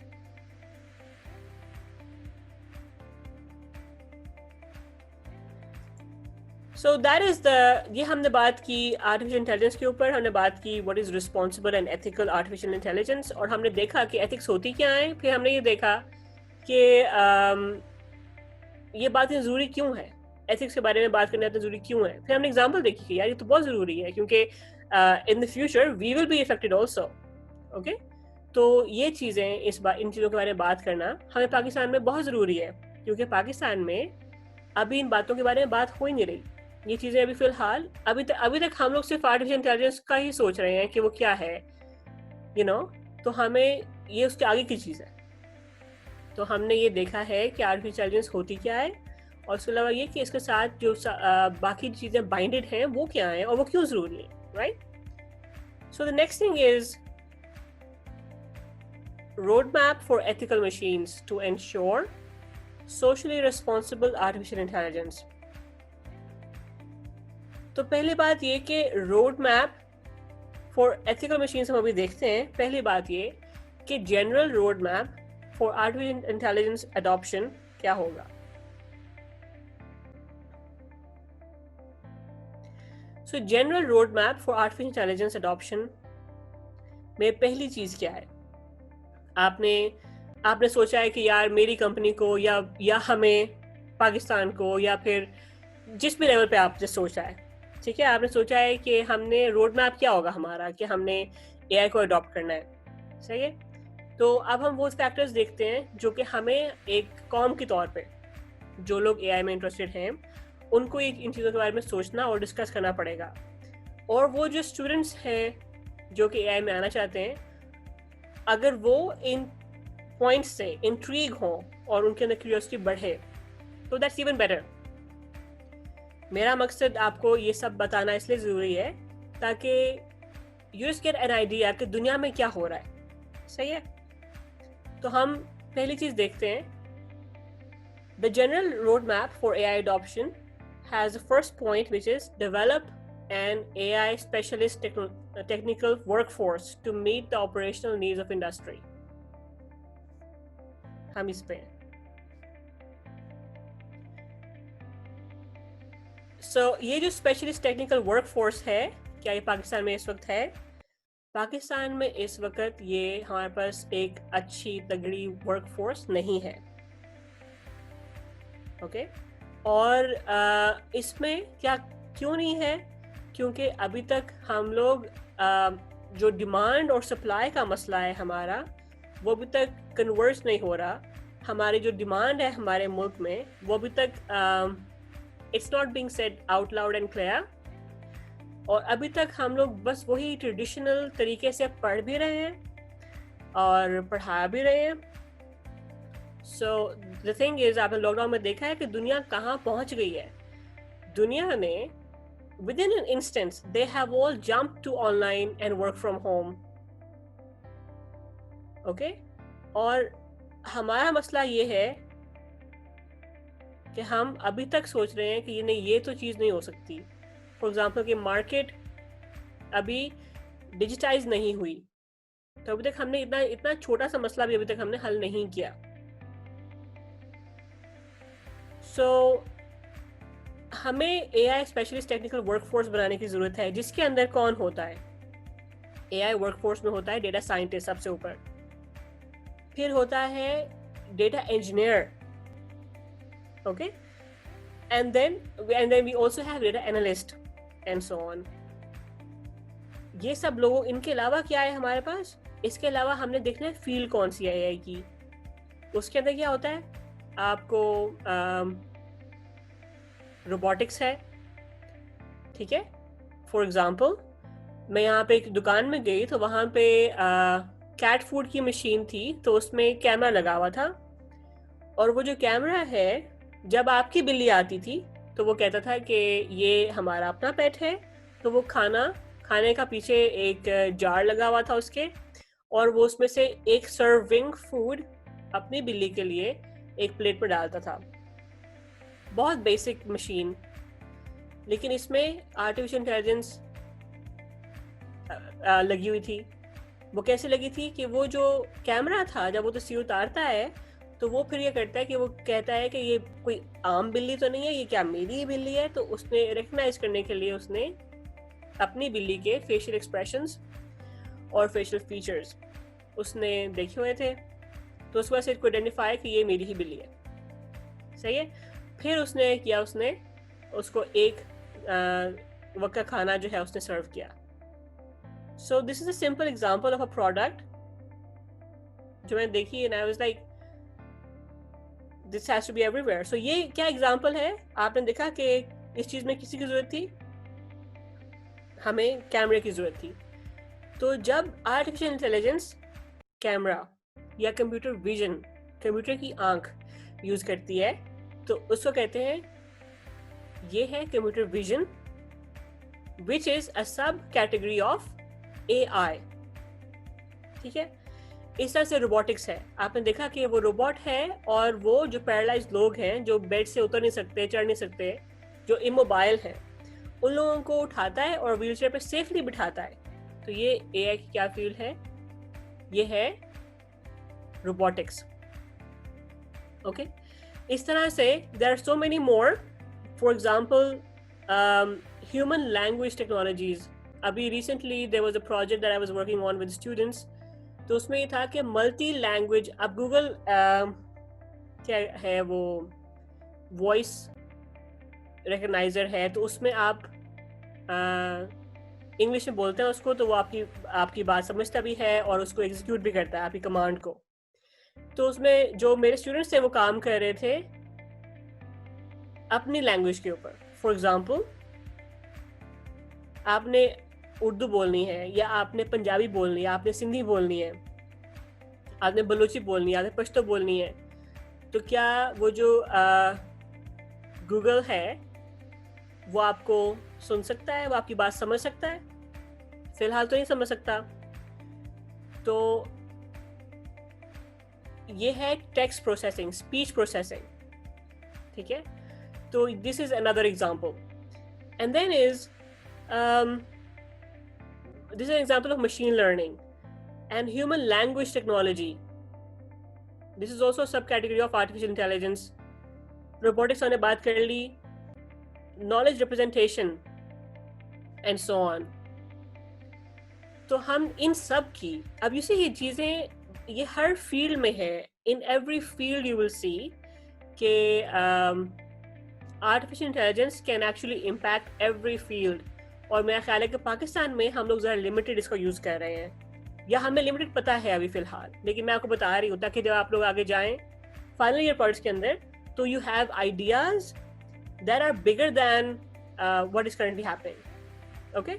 So that is یہ ہم نے بات کی آرٹیفیشل انٹیلیجنس کے اوپر, ہم نے بات کی what is responsible and ethical artificial intelligence, اور ہم نے دیکھا کہ ایتھکس ہوتی کیا ہیں. پھر ہم نے یہ دیکھا کہ یہ باتیں ضروری کیوں ہیں, ایتھکس کے بارے میں بات کرنا اتنا ضروری کیوں ہے. پھر ہم نے اگزامپل دیکھی کہ یار یہ تو بہت ضروری ہے کیونکہ in the future we will be affected also. Okay, تو یہ چیزیں ان چیزوں کے بارے میں بات کرنا ہمیں پاکستان میں بہت ضروری ہے, کیونکہ پاکستان میں ابھی ان باتوں کے بارے میں بات ہو ہی نہیں رہی. یہ چیزیں ابھی فی الحال ابھی تک ہم لوگ صرف آرٹیفیشل انٹیلیجنس کا ہی سوچ رہے ہیں کہ وہ کیا ہے, تو ہمیں یہ اس کے آگے کی چیز ہے. تو ہم نے یہ دیکھا ہے کہ آرٹیفیشل انٹیلیجنس ہوتی کیا ہے, اور اس کے علاوہ یہ کہ اس کے ساتھ جو باقی چیزیں بائنڈڈ ہیں وہ کیا ہیں اور وہ کیوں ضروری ہیں, right. So the next thing is roadmap for ethical machines to ensure socially responsible artificial intelligence. تو پہلی بات یہ کہ road map for ethical machines ہم ابھی دیکھتے ہیں. پہلی بات یہ کہ general road map for artificial intelligence adoption کیا ہوگا. So general road map for artificial intelligence adoption میں پہلی چیز کیا ہے؟ آپ نے سوچا ہے کہ یار میری کمپنی کو یا ہمیں پاکستان کو یا پھر جس بھی لیول پہ آپ نے سوچا ہے, ٹھیک ہے, آپ نے سوچا ہے کہ ہم نے روڈ میپ کیا ہوگا ہمارا کہ ہم نے اے آئی کو اڈاپٹ کرنا ہے, صحیح ہے. تو اب ہم وہ فیکٹرز دیکھتے ہیں جو کہ ہمیں ایک قوم کے طور پہ جو لوگ اے آئی میں انٹرسٹڈ ہیں ان کو ان چیزوں کے بارے میں سوچنا اور ڈسکس کرنا پڑے گا. اور وہ جو اسٹوڈنٹس ہیں جو کہ اے آئی میں آنا چاہتے ہیں, اگر وہ ان پوائنٹس سے انٹریگ ہوں اور ان کے اندر کیوریوسٹی بڑھے تو دیٹس ایون بیٹر. میرا مقصد آپ کو یہ سب بتانا اس لیے ضروری ہے تاکہ you just get an idea کہ دنیا میں کیا ہو رہا ہے, صحیح ہے. تو ہم پہلی چیز دیکھتے ہیں, the general road map for A I adoption has the first point which is develop an AI specialist technical workforce to meet the operational needs of industry. ہم اس پہ یہ جو اسپیشلسٹ ٹیکنیکل ورک فورس ہے, کیا یہ پاکستان میں اس وقت ہے؟ پاکستان میں اس وقت یہ ہمارے پاس ایک اچھی تگڑی ورک فورس نہیں ہے, اوکے. اور اس میں کیوں نہیں ہے؟ کیونکہ ابھی تک ہم لوگ جو ڈیمانڈ اور سپلائی کا مسئلہ ہے ہمارا وہ ابھی تک کنورس نہیں ہو رہا. ہماری جو ڈیمانڈ ہے ہمارے ملک میں وہ ابھی تک it's not being said out loud and clear, اور ابھی تک ہم لوگ بس وہی ٹریڈیشنل طریقے سے پڑھ بھی رہے ہیں اور پڑھا بھی رہے ہیں. So the thing is, آپ نے لاک ڈاؤن میں دیکھا ہے کہ دنیا کہاں پہنچ گئی ہے. دنیا نے within an instance they have all jumped to online and work from home. Okay, اور ہمارا مسئلہ یہ ہے کہ ہم ابھی تک سوچ رہے ہیں کہ یہ نہیں, یہ تو چیز نہیں ہو سکتی. فار ایگزامپل کہ مارکیٹ ابھی ڈیجیٹائز نہیں ہوئی, تو ابھی تک ہم نے اتنا چھوٹا سا مسئلہ بھی ابھی تک ہم نے حل نہیں کیا. سو ہمیں اے آئی اسپیشلسٹ ٹیکنیکل ورک فورس بنانے کی ضرورت ہے, جس کے اندر کون ہوتا ہے؟ اے آئی ورک فورس میں ہوتا ہے ڈیٹا سائنٹسٹ سب سے اوپر, پھر ہوتا ہے data engineer, okay, and then we also have data analyst and so on. یہ سب لوگوں, ان کے علاوہ کیا ہے ہمارے پاس؟ اس کے علاوہ ہم نے دیکھنا ہے فیلڈ کون سی ہے اے آئی کی. اس کے اندر کیا ہوتا ہے؟ آپ کو روبوٹکس ہے, ٹھیک ہے. فار ایگزامپل میں یہاں پہ ایک دکان میں گئی تو وہاں پہ کیٹ فوڈ کی مشین تھی, تو اس میں کیمرہ لگا ہوا تھا, اور وہ جو کیمرہ ہے جب آپ کی بلی آتی تھی تو وہ کہتا تھا کہ یہ ہمارا اپنا پیٹ ہے, تو وہ کھانے کا پیچھے ایک جار لگا ہوا تھا اس کے, اور وہ اس میں سے ایک سرونگ فوڈ اپنی بلی کے لیے ایک پلیٹ میں ڈالتا تھا. بہت بیسک مشین, لیکن اس میں آرٹیفیشل انٹیلیجنس لگی ہوئی تھی. وہ کیسے لگی تھی کہ وہ جو کیمرہ تھا جب وہ تصویر اتارتا ہے تو وہ پھر یہ کرتا ہے کہ وہ کہتا ہے کہ یہ کوئی عام بلی تو نہیں ہے, یہ کیا میری بلی ہے. تو اس نے ریکگنائز کرنے کے لیے اس نے اپنی بلی کے فیشیل ایکسپریشنز اور فیشیل فیچرز اس نے دیکھے ہوئے تھے, تو اس وجہ سے اس کو آئیڈینٹیفائی کہ یہ میری ہی بلی ہے, صحیح ہے. پھر اس نے کیا, اس نے اس کو ایک وقت کا کھانا جو ہے اس نے سرو کیا. So this is a simple example of a product جو میں دیکھی, and I was like this has to be everywhere. سو یہ کیا ایگزامپل ہے؟ آپ نے دیکھا کہ اس چیز میں کسی کی ضرورت تھی؟ ہمیں کیمرے کی ضرورت تھی. تو جب آرٹیفیشل انٹیلیجنس کیمرہ یا کمپیوٹر ویژن, کمپیوٹر کی آنکھ یوز کرتی ہے, تو اس کو کہتے ہیں یہ ہے computer vision, which is a sub category of AI, ٹھیک ہے. اس طرح سے روبوٹکس ہے. آپ نے دیکھا کہ وہ روبوٹ ہے, اور وہ جو پیرالائز لوگ ہیں, جو بیڈ سے اتر نہیں سکتے, چڑھ نہیں سکتے, جو اموبائل ہیں, ان لوگوں کو اٹھاتا ہے اور ویل چیئر پہ سیفلی بٹھاتا ہے. تو یہ اے آئی کی کیا فیلڈ ہے؟ یہ ہے روبوٹکس, اوکے. اس طرح سے there are so many more. For example, human language technologies. ابھی recently there was a project that I was working on with students. تو اس میں یہ تھا کہ ملٹی لینگویج, اب گوگل کیا ہے وہ وائس ریکگنائزر ہے, تو اس میں آپ انگلش میں بولتے ہیں اس کو, تو وہ آپ کی بات سمجھتا بھی ہے اور اس کو ایگزیکیوٹ بھی کرتا ہے آپ کی کمانڈ کو. تو اس میں جو میرے اسٹوڈنٹس تھے وہ کام کر رہے تھے اپنی لینگویج کے اوپر. فار ایگزامپل آپ نے اردو بولنی ہے, یا آپ نے پنجابی بولنی ہے, آپ نے سندھی بولنی ہے, آپ نے بلوچی بولنی ہے, آپ نے پشتو بولنی ہے, تو کیا وہ جو گوگل ہے وہ آپ کو سن سکتا ہے, وہ آپ کی بات سمجھ سکتا ہے؟ فی الحال تو نہیں سمجھ سکتا. تو یہ ہے ٹیکسٹ پروسیسنگ, اسپیچ پروسیسنگ, ٹھیک ہے. تو this is another example. And then is this is an example of machine learning and human language technology. This is also a subcategory of artificial intelligence. Robotics ہم نے بات کر لی, knowledge representation and so on. تو ہم ان سب کی, اب you see یہ چیزیں یہ ہر فیلڈ میں ہے. In every field you will see کہ artificial intelligence can actually impact every field. اور میرا خیال ہے کہ پاکستان میں ہم لوگ ذرا لمیٹڈ اس کو یوز کر رہے ہیں, یا ہمیں لمیٹڈ پتہ ہے ابھی فی الحال, لیکن میں آپ کو بتا رہی ہوں تاکہ جب آپ لوگ آگے جائیں فائنل ایئر پروجیکٹس کے اندر, تو you have ideas that are bigger than what is currently happening, okay.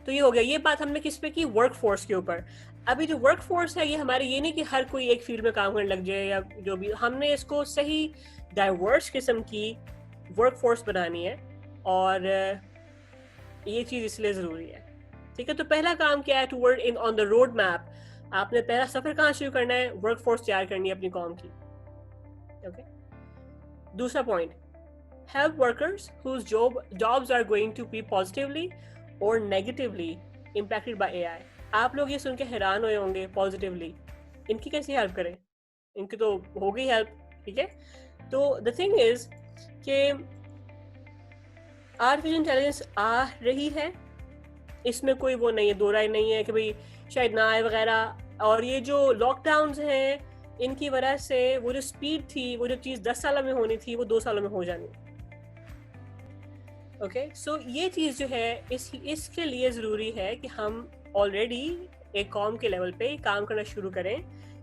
تو یہ ہو گیا, یہ بات ہم نے کس پہ کی, ورک فورس کے اوپر. ابھی جو ورک فورس ہے یہ ہماری یہ نہیں کہ ہر کوئی ایک فیلڈ میں کام کرنے لگ جائے یا جو بھی, ہم نے اس کو صحیح ڈائیورس قسم کی ورک فورس بنانی ہے, اور یہ چیز اس لیے ضروری ہے. ٹھیک ہے, تو پہلا کام کیا ہے, toward in on the road map, آپ نے پہلا سفر کہاں شروع کرنا ہے, ورک فورس تیار کرنی ہے اپنی قوم کی. اوکے, دوسرا point, help workers whose jobs are going to be positively or negatively impacted by AI. آپ لوگ یہ سن کے حیران ہوئے ہوں گے, پازیٹیولی ان کی کیسی ہیلپ کریں, ان کی تو ہو گئی ہیلپ. ٹھیک ہے, تو دا تھنگ از کہ آرٹیفیشل انٹیلیجنس آ رہی ہے, اس میں کوئی وہ نہیں ہے, دو رائے نہیں ہے کہ بھائی شاید نہ آئے وغیرہ. اور یہ جو لاک ڈاؤنز ہیں ان کی وجہ سے وہ جو اسپیڈ تھی, وہ جو چیز 10 سالوں میں ہونی تھی وہ 2 سالوں میں ہو جانی. اوکے, سو یہ چیز جو ہے اس کے لیے ضروری ہے کہ ہم آلریڈی ایک قوم کے لیول پہ کام کرنا شروع کریں,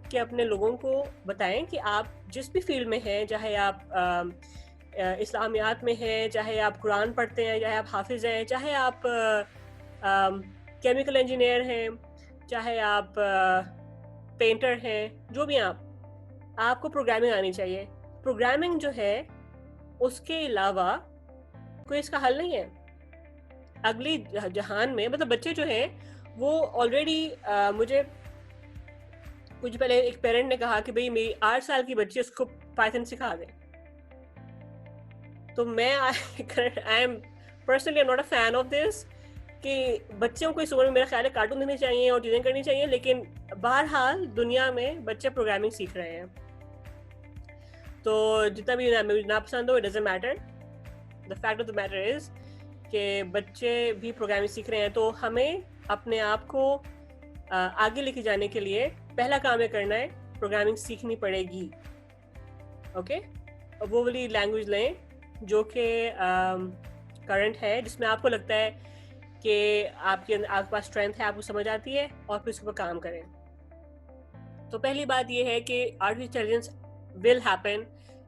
کہ اپنے لوگوں کو بتائیں کہ آپ جس بھی فیلڈ میں ہیں, چاہے آپ اسلامیات میں ہیں, چاہے آپ قرآن پڑھتے ہیں, چاہے آپ حافظ ہیں, چاہے آپ کیمیکل انجینئر ہیں, چاہے آپ پینٹر ہیں, جو بھی آپ کو پروگرامنگ آنی چاہیے. پروگرامنگ جو ہے اس کے علاوہ کوئی اس کا حل نہیں ہے اگلی جہان میں. مطلب بچے جو ہیں وہ آلریڈی, مجھے کچھ پہلے ایک پیرنٹ نے کہا کہ بھئی میری 8 سال کی بچی, اس کو پائتھن سکھا دیں. تو میں I am personally not a fan of this, کہ بچوں کو اس عمر میں میرا خیال ہے کارٹون دینے چاہیے اور چیزیں کرنی چاہیے, لیکن بہرحال دنیا میں بچے پروگرامنگ سیکھ رہے ہیں. تو جتنا بھی ناپسند ہو, it doesn't matter, the fact of the matter is کہ بچے بھی پروگرامنگ سیکھ رہے ہیں. تو ہمیں اپنے آپ کو آگے لے کے جانے کے لیے پہلا کام یہ کرنا ہے, پروگرامنگ سیکھنی پڑے گی. اوکے, وہ والی لینگویج لیں جو کہ کرنٹ ہے, جس میں آپ کو لگتا ہے کہ آپ کے پاس اسٹرینتھ ہے, آپ کو سمجھ آتی ہے, اور پھر اس پر کام کریں. تو پہلی بات یہ ہے کہ artificial intelligence will happen,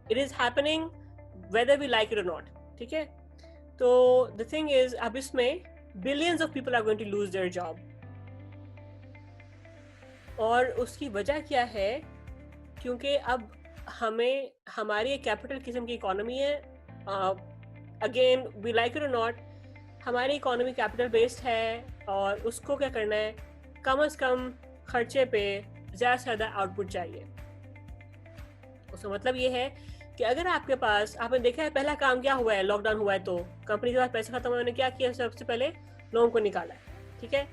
it is happening whether we like it or not. ٹھیک ہے, تو the thing is اب اس میں billions of people are going to lose their job. اور اس کی وجہ کیا ہے, کیونکہ اب ہمیں ہماری ایک کیپٹل قسم کی اکانومی ہے. اگین وی لائک اٹ اور ناٹ, ہماری اکانومی کیپٹل بیسڈ ہے, اور اس کو کیا کرنا ہے, کم از کم خرچے پہ زیادہ سے زیادہ آؤٹ پٹ چاہیے. اس کا مطلب یہ ہے کہ اگر آپ کے پاس, آپ نے دیکھا ہے پہلا کام کیا ہوا ہے, لاک ڈاؤن ہوا ہے تو کمپنی کے پاس پیسے ختم ہونے نے کیا کیا, سب سے پہلے لوگوں کو نکالا ہے. ٹھیک ہے,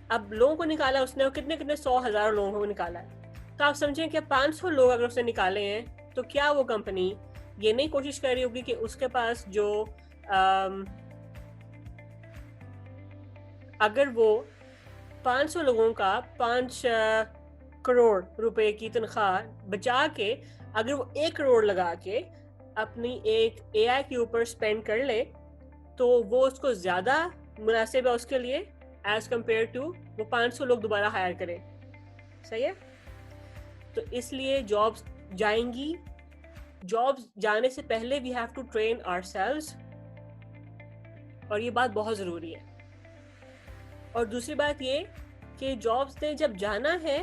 اب لوگوں کو نکالا اس نے, کتنے 100,000 لوگوں کو نکالا ہے. تو آپ سمجھیں کہ 500 لوگ اگر اس نے نکالے ہیں, تو کیا وہ کمپنی یہ نہیں کوشش کر رہی ہوگی کہ اس کے پاس جو اگر وہ 500 لوگوں کا 5 کروڑ روپے کی تنخواہ بچا کے, اگر وہ 1 کروڑ لگا کے اپنی ایک اے آئی کے اوپر اسپینڈ کر لے, تو وہ اس کو زیادہ مناسب ہے اس کے لیے ایز کمپیئر ٹو وہ 500 لوگ دوبارہ ہائر کرے. صحیح ہے, تو اس لیے جابس جائیں گی. جابس جانے سے پہلے we have to train ourselves, اور یہ بات بہت ضروری ہے. اور دوسری بات یہ کہ جابس نے جب جانا ہے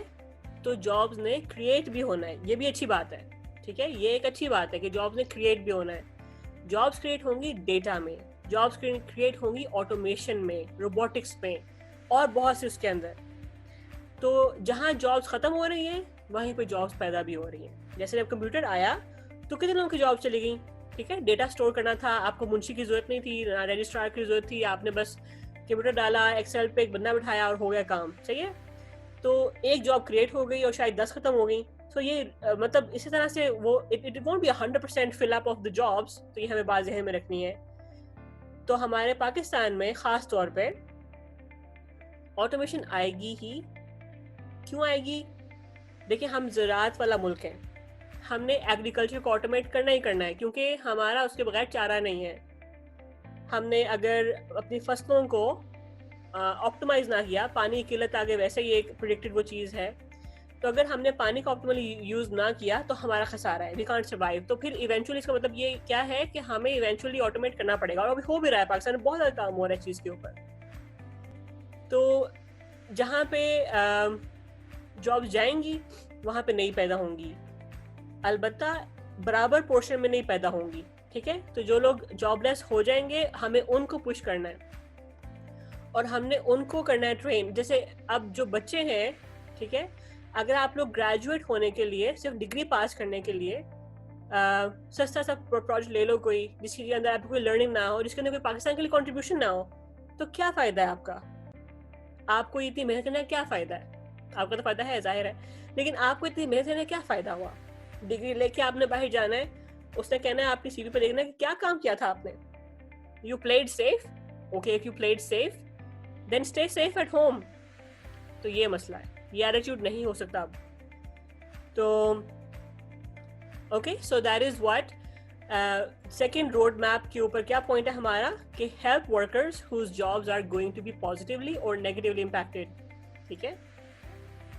تو جابس نے کریٹ بھی ہونا ہے, یہ بھی اچھی بات ہے. ٹھیک ہے, یہ ایک اچھی بات ہے کہ جابس نے کریٹ بھی ہونا ہے. جابس کریٹ ہوں گی ڈیٹا میں, جابس کریٹ ہوں گی آٹومیشن میں, روبوٹکس میں, اور بہت سے اس کے اندر. تو جہاں جابس ختم ہو رہی ہیں وہیں پہ جابس پیدا بھی ہو رہی ہیں. جیسے جب کمپیوٹر آیا تو کتنے لوگوں کی جاب چلی گئیں. ٹھیک ہے, ڈیٹا اسٹور کرنا تھا, آپ کو منشی کی ضرورت نہیں تھی, نہ رجسٹرار کی ضرورت تھی, آپ نے بس کمپیوٹر ڈالا, ایکسل پہ ایک بندہ بٹھایا اور ہو گیا کام. صحیح ہے, تو ایک جاب کریٹ ہو گئی اور شاید 10 ختم ہو گئی. تو یہ مطلب اسی طرح سے وہ it won't be 100% full up of the jobs. تو یہ ہمیں بات ذہن میں رکھنی ہے. تو ہمارے پاکستان میں خاص طور پہ آٹومیشن آئے گی ہی. کیوں آئے گی؟ دیکھیں, ہم زراعت والا ملک ہیں, ہم نے ایگریکلچر کو آٹومیٹ کرنا ہی کرنا ہے, کیونکہ ہمارا اس کے بغیر چارہ نہیں ہے. ہم نے اگر اپنی فصلوں کو آپٹمائز نہ کیا, پانی کی قلت آگے ویسے ہی ایک پریڈکٹڈ وہ چیز ہے, تو اگر ہم نے پانی کا آپٹیملی یوز نہ کیا تو ہمارا خسارہ ہے, وی کانٹ سروائیو. تو پھر ایونچولی اس کا مطلب یہ کیا ہے کہ ہمیں ایونچولی آٹومیٹ کرنا پڑے گا, اور ابھی ہو بھی رہا ہے, پاکستان میں بہت زیادہ کام ہو رہا ہے اس چیز کے اوپر. تو جہاں پہ جاب جائیں گی وہاں پہ نہیں پیدا ہوں گی, البتہ برابر پورشن میں نہیں پیدا ہوں گی, ٹھیک ہے. تو جو لوگ جاب لیس ہو جائیں گے ہمیں ان کو پش کرنا ہے, اور ہم نے ان کو کرنا ہے ٹرین. جیسے اب جو بچے ہیں, ٹھیک ہے, اگر آپ لوگ گریجویٹ ہونے کے لیے صرف ڈگری پاس کرنے کے لیے سستا سا پروجیکٹ لے لو کوئی, جس کے اندر آپ کو کوئی لرننگ نہ ہو, جس کے اندر کوئی پاکستان کے لیے کنٹریبیوشن نہ ہو, تو کیا فائدہ ہے آپ کا؟ آپ کو اتنی محنت کرنے کا کیا فائدہ ہے؟ آپ کا تو فائدہ ہے, ظاہر ہے, لیکن آپ کو اتنی محنت کرنے کا کیا فائدہ ہوا؟ ڈگری لے کے آپ نے باہر جانا ہے, اس نے کہنا ہے آپ کی سی وی پہ دیکھنا ہے کہ کیا کام کیا تھا آپ نے. You played safe, okay, if you played safe then stay safe at home. تو یہ مسئلہ ہے, یہ ایٹیٹیوڈ نہیں ہو سکتا اب. تو okay, so that is what second roadmap کے اوپر کیا پوائنٹ ہے ہمارا, کہ help workers whose jobs are going to be positively اور نیگیٹیولی امپیکٹڈ. ٹھیک ہے,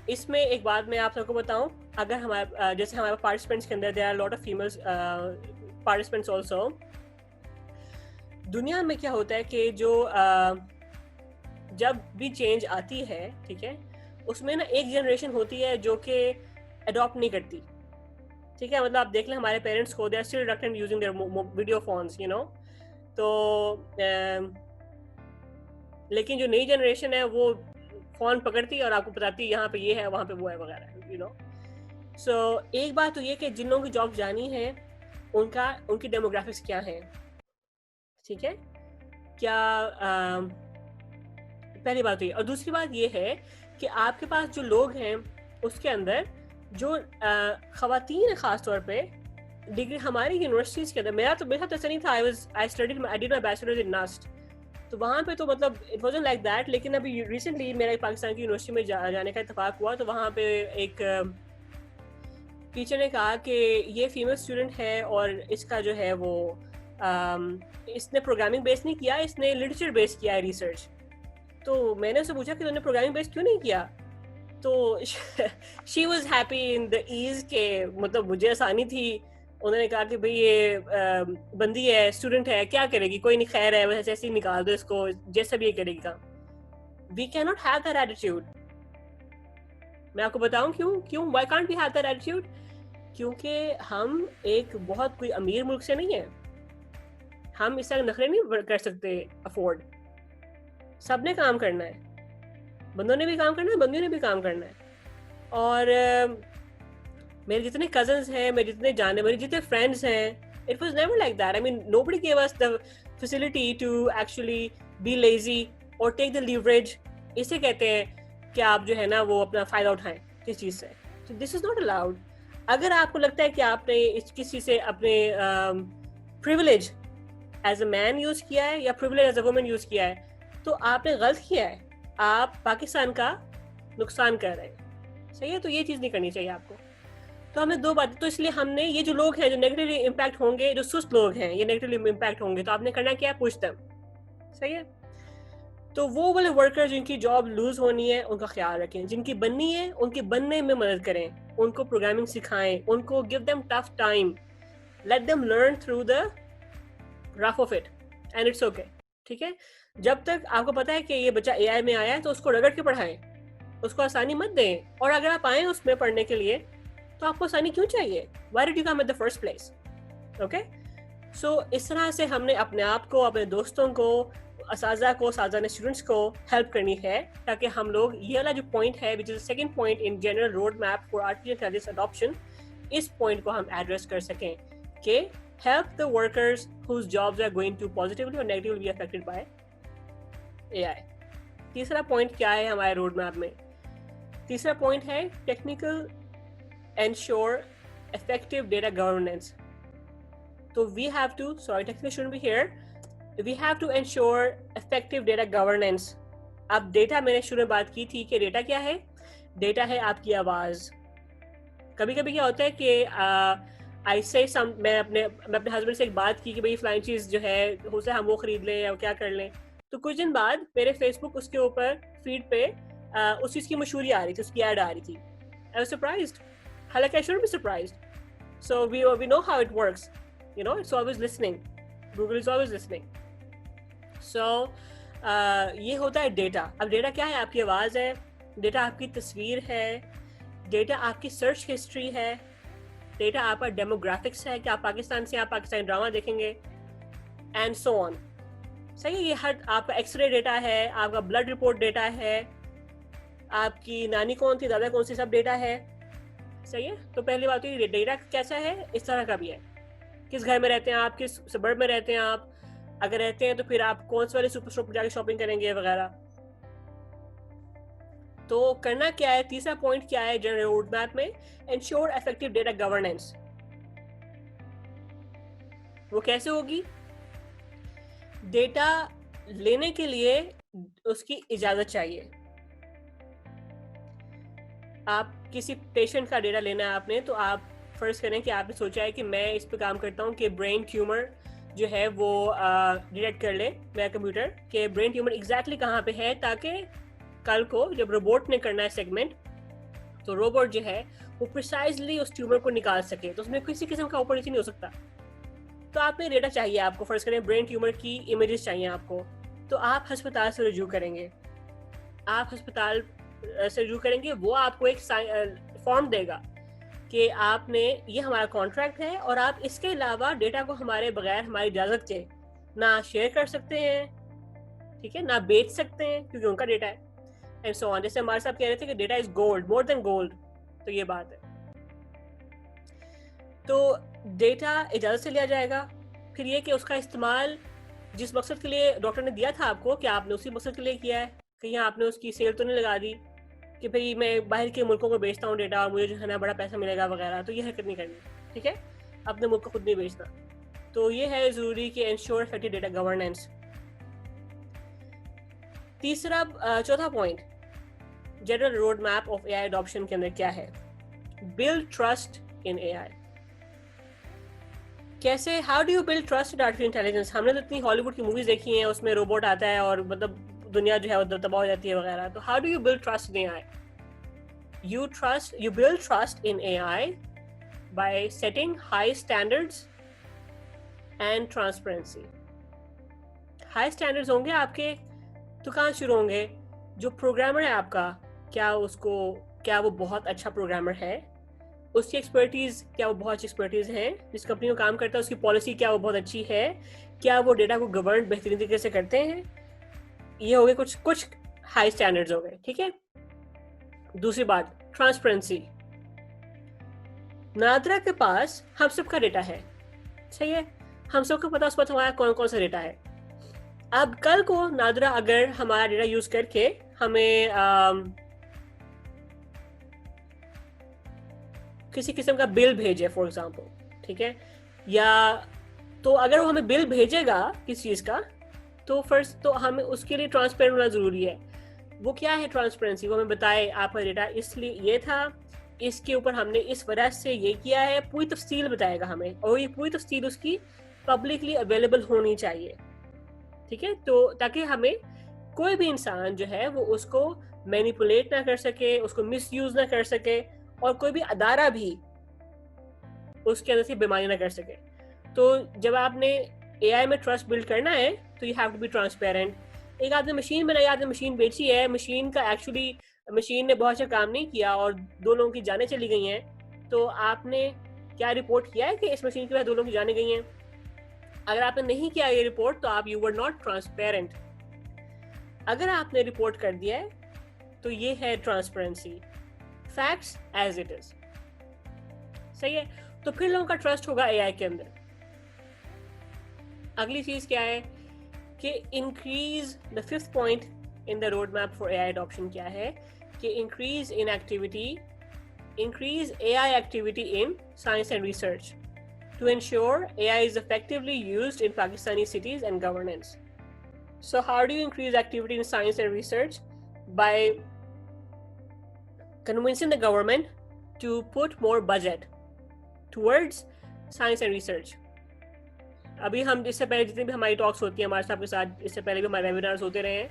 اس میں ایک بات میں آپ سب کو بتاؤں, اگر ہمارے جیسے ہمارے پارٹیسپینٹس کے اندر there are lot of families participants also. دنیا میں کیا ہوتا ہے کہ جو جب بھی چینج آتی ہے, ٹھیک ہے, اس میں نا ایک جنریشن ہوتی ہے جو کہ اڈاپٹ نہیں کرتی. ٹھیک ہے, مطلب آپ دیکھ لیں ہمارے پیرنٹس کو, they are still reluctant using their video phones, you know. تو لیکن جو نئی جنریشن ہے وہ فون پکڑتی ہے اور آپ کو بتاتی ہے یہاں پہ یہ ہے, وہاں پہ وہ ہے, وغیرہ, یو نو. سو ایک بات تو یہ کہ جن لوگوں کی جاب جانی ہے ان کی ڈیموگرافکس کیا ہے, ٹھیک ہے, کیا پہلی بات تو یہ. اور دوسری بات یہ ہے کہ آپ کے پاس جو لوگ ہیں اس کے اندر جو خواتین ہیں خاص طور پہ, ڈگری ہماری یونیورسٹیز کے اندر, میرا تو میرا ایسا نہیں تھا, I did my bachelor's in NUST, تو وہاں پہ تو مطلب اٹ وازنٹ لائک دیٹ. لیکن ابھی ریسنٹلی میرا پاکستان کی یونیورسٹی میں جانے کا اتفاق ہوا, تو وہاں پہ ایک ٹیچر نے کہا کہ یہ فیمیل اسٹوڈنٹ ہے اور اس کا جو ہے وہ اس نے پروگرامنگ بیس نہیں کیا, اس نے لٹریچر بیس کیا ہے, ریسرچ. تو میں نے اسے پوچھا کہ تم نے پروگرامنگ بیس کیوں نہیں کیا, تو she was happy in the as, کہ مطلب مجھے آسانی تھی. انہوں نے کہا کہ بھئی یہ بندی ہے, اسٹوڈنٹ ہے, کیا کرے گی, کوئی نہیں, خیر ہے, ویسے ایسے ہی نکال دو اس کو, جیسا بھی یہ کرے گی کام. وی کی ناٹ ہیو دیٹ ایٹیٹیوڈ. میں آپ کو بتاؤں کیوں why can't we have that attitude. کیونکہ ہم ایک بہت کوئی امیر ملک سے نہیں ہیں, ہم اس طرح نخرے نہیں کر سکتے افورڈ. سب نے کام کرنا ہے, بندوں نے بھی کام کرنا ہے, بندیوں نے بھی کام کرنا ہے. اور میرے جتنے کزنس ہیں, میرے جتنے جانے میرے جتنے فرینڈس ہیں, it was never like that. I mean, nobody gave us the facility to actually be lazy or take the leverage. اسے کہتے ہیں کہ آپ جو ہے نا وہ اپنا فائدہ اٹھائیں کس چیز سے. So this is not allowed. اگر آپ کو لگتا ہے کہ آپ نے کسی سے اپنے privilege as a man use کیا ہے یا privilege as a woman use کیا ہے, تو آپ نے غلط کیا ہے, آپ پاکستان کا نقصان کر رہے ہیں. صحیح ہے, تو یہ چیز نہیں کرنی چاہیے آپ کو. تو ہمیں دو باتیں, تو اس لیے ہم نے یہ جو لوگ ہیں جو نیگیٹیولی امپیکٹ ہوں گے, جو سست لوگ ہیں یہ نیگیٹیولی امپیکٹ ہوں گے, تو آپ نے کرنا کیا ہے, پوچھ دم. صحیح ہے, تو وہ والے ورکر جن کی جاب لوز ہونی ہے ان کا خیال رکھیں, جن کی بننی ہے ان کے بننے میں مدد کریں, ان کو پروگرامنگ سکھائیں, ان کو give them tough time, let them learn through the rough of it and it's okay. ٹھیک ہے, جب تک آپ کو پتا ہے کہ یہ بچہ اے آئی میں آیا ہے تو اس کو رگڑ کے پڑھائیں, اس کو آسانی مت دیں. اور اگر آپ آئیں اس میں پڑھنے کے لیے تو آپ کو آسانی کیوں چاہیے, why did you come at the first place? Okay, so اس طرح سے ہم نے اپنے آپ کو, اپنے دوستوں کو, اساتذہ کو, اساتذہ نے اسٹوڈنٹس کو ہیلپ کرنی ہے, تاکہ ہم لوگ یہ والا جو پوائنٹ ہے which is the second point in general road map for artificial intelligence adoption, اس پوائنٹ کو ہم ایڈریس کر سکیں کہ help the workers whose jobs are going to positively or negatively be affected by AI. تیسرا پوائنٹ کیا ہے ہمارے روڈ میپ میں؟ تیسرا پوائنٹ ہے technical ensure effective data governance. So we have to, sorry, technically shouldn't be here. We have to ensure effective data governance. اب ڈیٹا میں نے شروع میں بات کی تھی کہ ڈیٹا کیا ہے, ڈیٹا ہے آپ کی آواز. کبھی کبھی کیا ہوتا ہے کہ میں اپنے ہسبینڈ سے ایک بات کی کہ بھائی فلانی چیز جو ہے ہو سکتا ہے ہم وہ خرید لیں یا کیا کر لیں, تو کچھ دن بعد میرے فیس بک اس کے اوپر فیڈ پہ اس چیز کی مشہوری آ رہی تھی, اس کی ایڈ آ رہی تھی. I was surprised. حالانکہ I shouldn't be surprised. So we know how it works. You know, it's always listening. Google is always listening. So یہ ہوتا ہے ڈیٹا. اب ڈیٹا کیا ہے, آپ کی آواز ہے, ڈیٹا آپ کی تصویر ہے, ڈیٹا آپ کی سرچ ہسٹری ہے, ڈیٹا آپ کا ڈیموگرافکس ہے کہ آپ پاکستان سے آپ پاکستانی ڈرامہ دیکھیں گے, اینڈ سو آن. صحیح ہے, یہ ہر آپ کا ایکس رے ڈیٹا ہے, آپ کا بلڈ رپورٹ ڈیٹا ہے, آپ کی نانی کون تھی, دادا کون سی, سب ڈیٹا ہے. صحیح ہے. تو پہلی بات تو یہ ڈیٹا کیسا ہے, اس طرح کا بھی ہے. کس گھر میں رہتے ہیں آپ, کس سبرب میں رہتے ہیں آپ, اگر رہتے ہیں تو پھر آپ کون سے والے سپر اسٹور پر جا کے شاپنگ کریں گے وغیرہ. تو کرنا کیا ہے, تیسرا پوائنٹ کیا ہے جنرل روڈ میپ میں, انشور افیکٹو ڈیٹا گورننس. وہ کیسے ہوگی؟ ڈیٹا لینے کے لیے اس کی اجازت چاہیے. آپ کسی پیشنٹ کا ڈیٹا لینا ہے آپ نے, تو آپ فرض کریں کہ آپ نے سوچا ہے کہ میں اس پہ کام کرتا ہوں کہ برین ٹیومر جو ہے وہ ڈیٹیکٹ کر لے میرا کمپیوٹر کہ برین ٹیومر ایگزیکٹلی کہاں پہ ہے, تاکہ کل کو جب روبوٹ نے کرنا ہے سیگمنٹ, تو روبوٹ جو ہے وہ پریسائزلی اس ٹیومر کو نکال سکے. تو اس میں کسی قسم کا اوپر نیچے نہیں ہو سکتا. تو آپ نے ڈیٹا چاہیے آپ کو, فرض کریں برین ٹیومر کی امیجز چاہیے آپ کو, تو آپ ہسپتال سے رجوع کریں گے. آپ ہسپتال سے رجوع کریں گے, وہ آپ کو ایک فارم دے گا کہ آپ نے, یہ ہمارا کانٹریکٹ ہے اور آپ اس کے علاوہ ڈیٹا کو ہمارے بغیر ہماری اجازت کے نہ شیئر کر سکتے ہیں, ٹھیک ہے, نہ بیچ سکتے ہیں کیونکہ ان کا ڈیٹا ہے. And so on. جیسے ہمارے صاحب کہہ رہے تھے کہ data is gold, more than gold. تو یہ بات ہے. تو ڈیٹا اجازت سے لیا جائے گا. پھر یہ کہ اس کا استعمال جس مقصد کے لیے ڈاکٹر نے دیا تھا آپ کو, کہ آپ نے اسی مقصد کے لیے کیا ہے, کہیں آپ نے اس کی سیل تو نہیں لگا دی کہ بھئی میں باہر کے ملکوں کو بیچتا ہوں ڈیٹا اور مجھے جو ہے نا بڑا پیسہ ملے گا وغیرہ. تو یہ حرکت نہیں کرنی, ٹھیک ہے, اپنے ملک کو خود نہیں بیچنا. تو یہ ہے ضروری کہ انشور افیکٹو ڈیٹا گورننس. چوتھا point general road map of A I adoption کے اندر کیا ہے, بلڈ ٹرسٹ ان اے آئی. کیسے, how do you build trust in artificial intelligence. ہم نے تو اتنی ہالی ووڈ کی موویز دیکھی ہیں, اس میں روبوٹ آتا ہے اور مطلب دنیا جو ہے وہ تباہ ہو جاتی ہے وغیرہ. تو how do you build trust in a I. You build trust in AI by setting high standards and transparency. High standards ہوں گے آپ کے تو کہاں شروع ہوں گے, جو پروگرامر ہے آپ کا, کیا وہ بہت اچھا پروگرامر ہے, اس کی ایکسپرٹیز کیا وہ بہت اچھی ایکسپرٹیز ہے, جس کمپنی میں کام کرتا ہے اس کی پالیسی کیا وہ بہت اچھی ہے, کیا وہ ڈیٹا کو گورن بہترین طریقے سے کرتے ہیں. یہ ہو گئے کچھ ہائی اسٹینڈرڈز ہو گئے, ٹھیک ہے. دوسری بات, ٹرانسپیرنسی. نادرا کے پاس ہم سب کا ڈیٹا ہے, صحیح ہے, ہم سب کو پتا اس وقت ہمارا کون کون سا ڈیٹا ہے. اب کل کو نادرا اگر ہمارا ڈیٹا یوز کر کے ہمیں کسی قسم کا بل بھیجے فار ایگزامپل, ٹھیک ہے, یا تو اگر وہ ہمیں بل بھیجے گا کس چیز کا, تو فرسٹ تو ہمیں اس کے لیے ٹرانسپیرنٹ ہونا ضروری ہے. وہ کیا ہے ٹرانسپیرنسی, وہ ہمیں بتائے آپ کا ڈیٹا اس لیے یہ تھا, اس کے اوپر ہم نے اس وجہ سے یہ کیا ہے, پوری تفصیل بتائے گا ہمیں, اور یہ پوری تفصیل اس کی پبلکلی اویلیبل ہونی چاہیے, ٹھیک ہے. تو تاکہ ہمیں کوئی بھی انسان جو ہے وہ اس کو مینیپولیٹ نہ کر سکے, اس کو مس یوز نہ کر سکے, اور کوئی بھی ادارہ بھی اس کے اندر سے بیماری نہ کر سکے. تو جب آپ نے اے آئی میں ٹرسٹ بلڈ کرنا ہے تو you have to be transparent. ایک آپ نے مشین بنائی, آپ نے مشین بیچی ہے, مشین کا ایکچولی مشین نے بہت اچھا کام نہیں کیا اور 2 لوگوں کی جانیں چلی گئی ہیں, تو آپ نے کیا رپورٹ کیا ہے کہ اس مشین کی وجہ سے 2 لوگوں کی جانیں گئی ہیں؟ اگر آپ نے نہیں کیا یہ رپورٹ تو آپ یو ور ناٹ ٹرانسپیرنٹ. اگر آپ نے رپورٹ کر دیا ہے تو یہ ہے transparency, facts as it is, صحیح ہے. تو پھر لوگوں کا ٹرسٹ ہوگا اے آئی کے اندر. اگلی چیز کیا ہے کہ increase, the 5th point in the road map for A I adoption کیا ہے کہ increase A I activity in science and research to ensure A I is effectively used in Pakistani cities and governance. So how do you increase activity in science and research? By convincing the government to put more budget towards science and research. ابھی ہم اس سے پہلے جتنی بھی ہماری ٹاکس ہوتی ہیں ہمارے صاحب کے ساتھ, اس سے پہلے بھی ہمارے ویبینارز ہوتے رہے ہیں,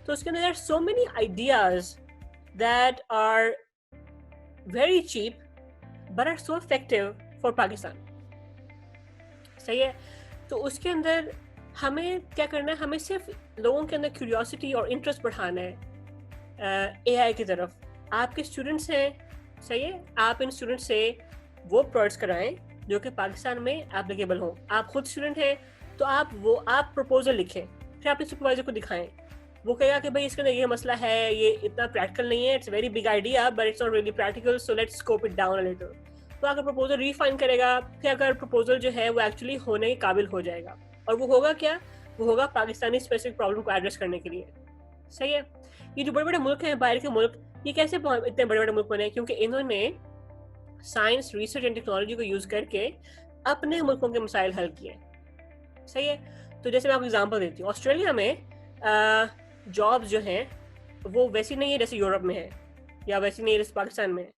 تو اس کے اندر so many ideas that are very cheap but are so effective for Pakistan. صحیح ہے. تو اس کے اندر ہمیں کیا کرنا ہے, ہمیں صرف لوگوں کے اندر کیوریوسٹی اور انٹرسٹ بڑھانا ہے اے آئی کی طرف. آپ کے اسٹوڈنٹس ہیں, صحیح ہے. آپ ان اسٹوڈنٹ سے وہ پروڈکٹس کرائیں جو کہ پاکستان میں اپلیکیبل ہوں. آپ خود اسٹوڈنٹ ہیں تو آپ پروپوزل لکھیں, پھر آپ سپروائزر کو دکھائیں. وہ کہے گا کہ بھائی اس کا یہ مسئلہ ہے, یہ اتنا پریکٹیکل نہیں ہے, it's very big idea but it's not really practical, so let's scope it down a little. تو اگر پروپوزل ریفائن کرے گا, پھر اگر پروپوزل جو ہے وہ ایکچولی ہونے کے قابل ہو جائے گا, اور وہ ہوگا کیا, وہ ہوگا پاکستانی اسپیسیفک پرابلم کو ایڈریس کرنے کے لیے. صحیح ہے. یہ جو بڑے بڑے ملک ہیں, باہر کے ملک, یہ کیسے اتنے بڑے بڑے ملک بنے؟ کیونکہ انہوں نے سائنس, ریسرچ اینڈ ٹیکنالوجی کو یوز کر کے اپنے ملکوں کے مسائل حل کیے. صحیح ہے. تو جیسے میں آپ کو اگزامپل دیتی ہوں, آسٹریلیا میں جابس جو ہیں وہ ویسی نہیں ہے جیسے یورپ میں ہے, یا ویسی نہیں ہے جیسے پاکستان میں ہے.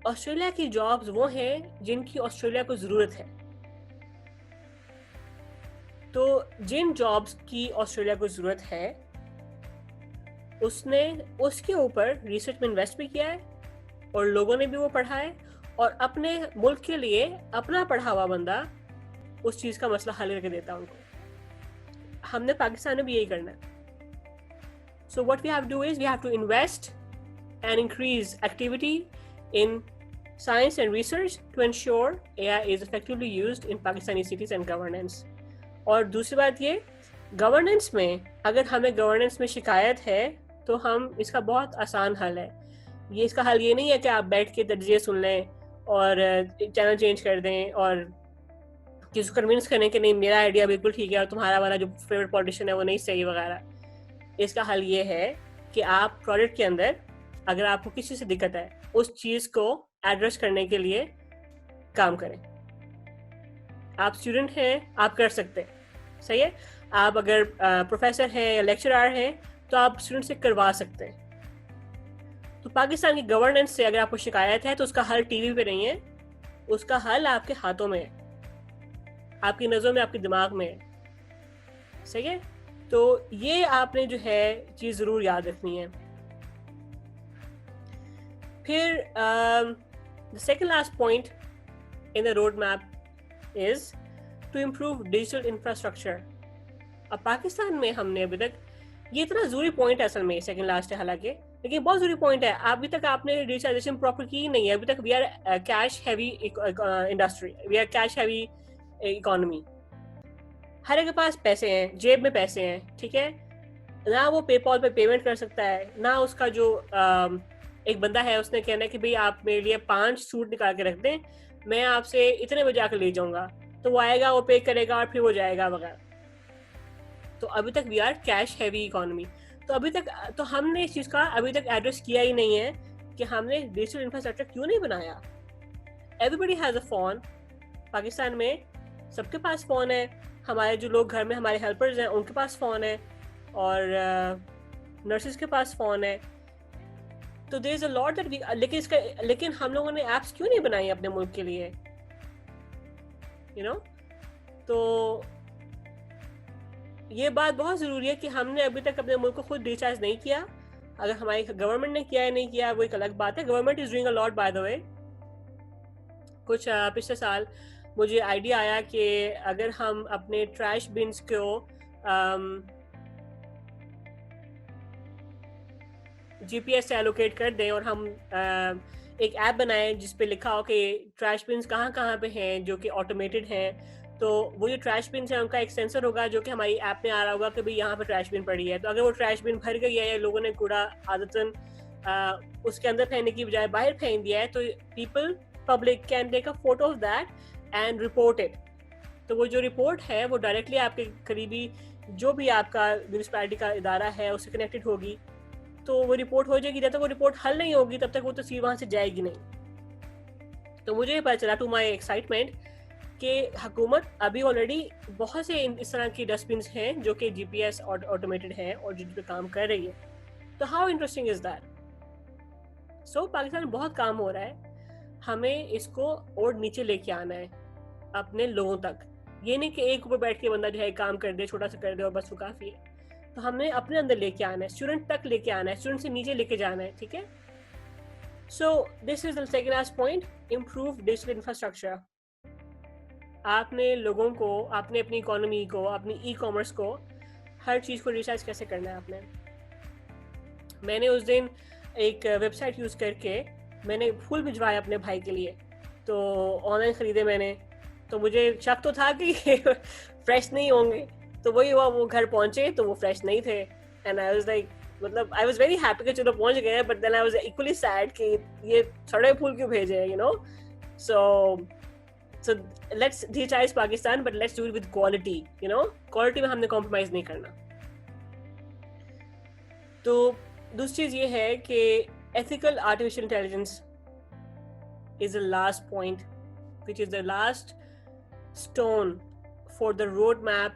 آسٹریلیا کی جابس وہ ہیں جن کی آسٹریلیا کو ضرورت ہے. تو جن جابس کی آسٹریلیا کو ضرورت ہے اس نے اس کے اوپر ریسرچ میں انویسٹ بھی کیا ہے, اور لوگوں نے بھی وہ پڑھا ہے, اور اپنے ملک کے لیے اپنا پڑھا ہوا بندہ اس چیز کا مسئلہ حل کر کے دیتا ان کو. ہم نے پاکستان میں بھی یہی کرنا ہے. So what we have to do is we have to invest and increase activity in science and research to ensure AI is effectively used in Pakistani cities and governance. اور دوسری بات یہ, گورننس میں اگر ہمیں گورننس میں شکایت ہے تو ہم اس کا بہت آسان حل ہے. اس کا حل یہ نہیں ہے کہ آپ بیٹھ کے تجزیے سن لیں اور چینل چینج کر دیں اور کسی کو کنونس کریں کہ نہیں میرا آئیڈیا بالکل ٹھیک ہے اور تمہارا والا جو فیوریٹ پولیٹیشین ہے وہ نہیں صحیح وغیرہ. اس کا حل یہ ہے کہ آپ پروڈکٹ کے اندر اگر آپ کو کسی سے دقت ہے اس چیز کو ایڈریس کرنے کے لیے کام کریں. آپ اسٹوڈنٹ ہیں, آپ کر سکتے ہیں. صحیح ہے. آپ اگر پروفیسر ہیں یا لیکچرر ہیں تو آپ اسٹوڈنٹ سے کروا سکتے ہیں. تو پاکستان کی گورننس سے اگر آپ کو شکایت ہے تو اس کا حل ٹی وی پہ نہیں ہے, اس کا حل آپ کے ہاتھوں میں ہے, آپ کی نظروں میں, آپ کے دماغ میں ہے. صحیح ہے. تو یہ آپ نے جو ہے چیز ضرور یاد رکھنی ہے. پھر the second last point in the roadmap is to improve digital infrastructure. اب پاکستان میں ہم نے ابھی تک, یہ اتنا ضروری پوائنٹ ہے اصل میں, سیکنڈ لاسٹ ہے حالانکہ, لیکن بہت ضروری پوائنٹ ہے. ابھی تک آپ نے ڈیجیٹلائزیشن پراپر کی ہی نہیں ہے. ابھی تک we are cash heavy industry, we are cash heavy economy. ہر ایک کے پاس پیسے ہیں, جیب میں پیسے ہیں, ٹھیک ہے. نہ وہ پے پال پہ پیمنٹ کر سکتا ہے, نہ اس کا جو ایک بندہ ہے اس نے کہنا ہے کہ بھئی آپ میرے لیے 5 سوٹ نکال کے رکھ دیں, میں آپ سے اتنے بجے آ کے لے جاؤں گا, تو وہ آئے گا, وہ پے کرے گا اور پھر وہ جائے گا وغیرہ. تو ابھی تک we are cash heavy economy. تو ابھی تک تو ہم نے اس چیز کا ابھی تک ایڈریس کیا ہی نہیں ہے کہ ہم نے ڈیجیٹل انفراسٹرکچر کیوں نہیں بنایا. Everybody has a phone. Pakistan میں سب کے پاس فون ہے. ہمارے جو لوگ گھر میں ہمارے ہیلپرز ہیں ان کے پاس فون ہے, اور نرسز کے پاس فون ہے. تو دیر از اے لاٹ دیٹ لیکن ہم لوگوں نے ایپس کیوں نہیں بنائی اپنے ملک کے لیے, یو نو. تو یہ بات بہت ضروری ہے کہ ہم نے ابھی تک اپنے ملک کو خود ریچارج نہیں کیا. اگر ہماری گورنمنٹ نے کیا ہے نہیں کیا وہ ایک الگ بات ہے. Government is doing a lot by the way. کچھ پچھلے سال مجھے آئیڈیا آیا کہ اگر ہم اپنے ٹریش بنس کو جی پی ایس سے ایلوکیٹ کر دیں اور ہم ایک ایپ بنائیں جس پہ لکھا ہو کہ ٹریش بنس کہاں کہاں پہ ہیں جو کہ آٹومیٹڈ ہیں, تو وہ جو ٹریش بنس ہیں ان کا ایک سینسر ہوگا جو کہ ہماری ایپ میں آ رہا ہوگا کہ بھئی یہاں پہ ٹریش بن پڑی ہے. تو اگر وہ ٹریش بن بھر گئی ہے یا لوگوں نے کوڑا عادتاً اس کے اندر پھینکنے کی بجائے باہر پھینک دیا ہے, تو public can take a photo of that and report it. تو وہ جو رپورٹ ہے وہ ڈائریکٹلی آپ کے قریبی جو بھی آپ کا میونسپلٹی کا ادارہ ہے اس سے کنیکٹڈ ہوگی, تو وہ رپورٹ ہو جائے گی. جب تک وہ رپورٹ حل نہیں ہوگی تب تک وہ تصویر وہاں سے جائے گی نہیں. تو مجھے یہ پتا چلا ٹو مائی ایکسائٹمنٹ کہ حکومت ابھی آلریڈی بہت سے اس طرح کی ڈسٹ بنس ہیں جو کہ جی پی ایس آٹومیٹڈ ہیں اور جن پہ کام کر رہی ہے. تو ہاؤ انٹرسٹنگ از دیٹ. سو پاکستان میں بہت کام ہو رہا ہے, ہمیں اس کو اور نیچے لے کے آنا ہے اپنے لوگوں تک. یہ نہیں کہ ایک اوپر بیٹھ کے بندہ جو ہے کام کر دے, چھوٹا سا کر دے اور بس وہ کافی ہے. تو ہم نے اپنے اندر لے کے آنا ہے, اسٹوڈنٹ تک لے کے آنا ہے, اسٹوڈنٹ سے نیچے لے کے جانا ہے, ٹھیک ہے. So this is the second last point, improve digital infrastructure. آپ نے لوگوں کو, آپ نے اپنی اکانومی کو, اپنی ای کامرس کو, ہر چیز کو ریچارج کیسے کرنا ہے آپ نے. میں نے اس دن ایک ویب سائٹ یوز کر کے میں نے پھول بھجوائے اپنے بھائی کے لیے, تو آن لائن خریدے میں نے, تو مجھے شک تو تھا کہ فریش نہیں ہوں گے, تو وہی ہوا, وہ گھر پہنچے تو وہ فریش نہیں تھے, اینڈ آئی واز لائک, مطلب آئی واز ویری ہیپی کہ چلو پہنچ گئے, but then I was actually said کہ یہ سڑے پھول کیوں بھیجے, you know. So let's digitize Pakistan, but let's do it with quality, you know, quality میں ہم نے compromise نہیں کرنا. تو دوسری چیز یہ ہے کہ ethical artificial intelligence is the last point, which is the last stone for the roadmap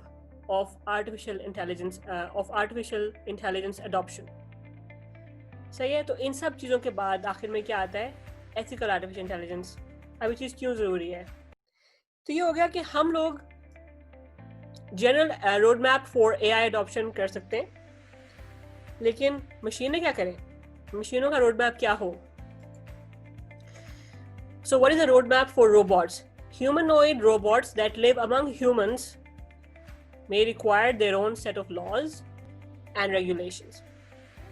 of artificial intelligence adoption. صحیح ہے. تو ان سب چیزوں کے بعد آخر میں کیا آتا ہے, ethical artificial intelligence. اب یہ چیز کیوں ضروری ہے؟ تو یہ ہو گیا کہ ہم لوگ general road map for A I adoption کر سکتے ہیں, لیکن مشینیں کیا کریں, مشینوں کا روڈ میپ کیا ہو. So what is a roadmap for robots? Humanoid robots that live among humans may require their own set of laws and regulations,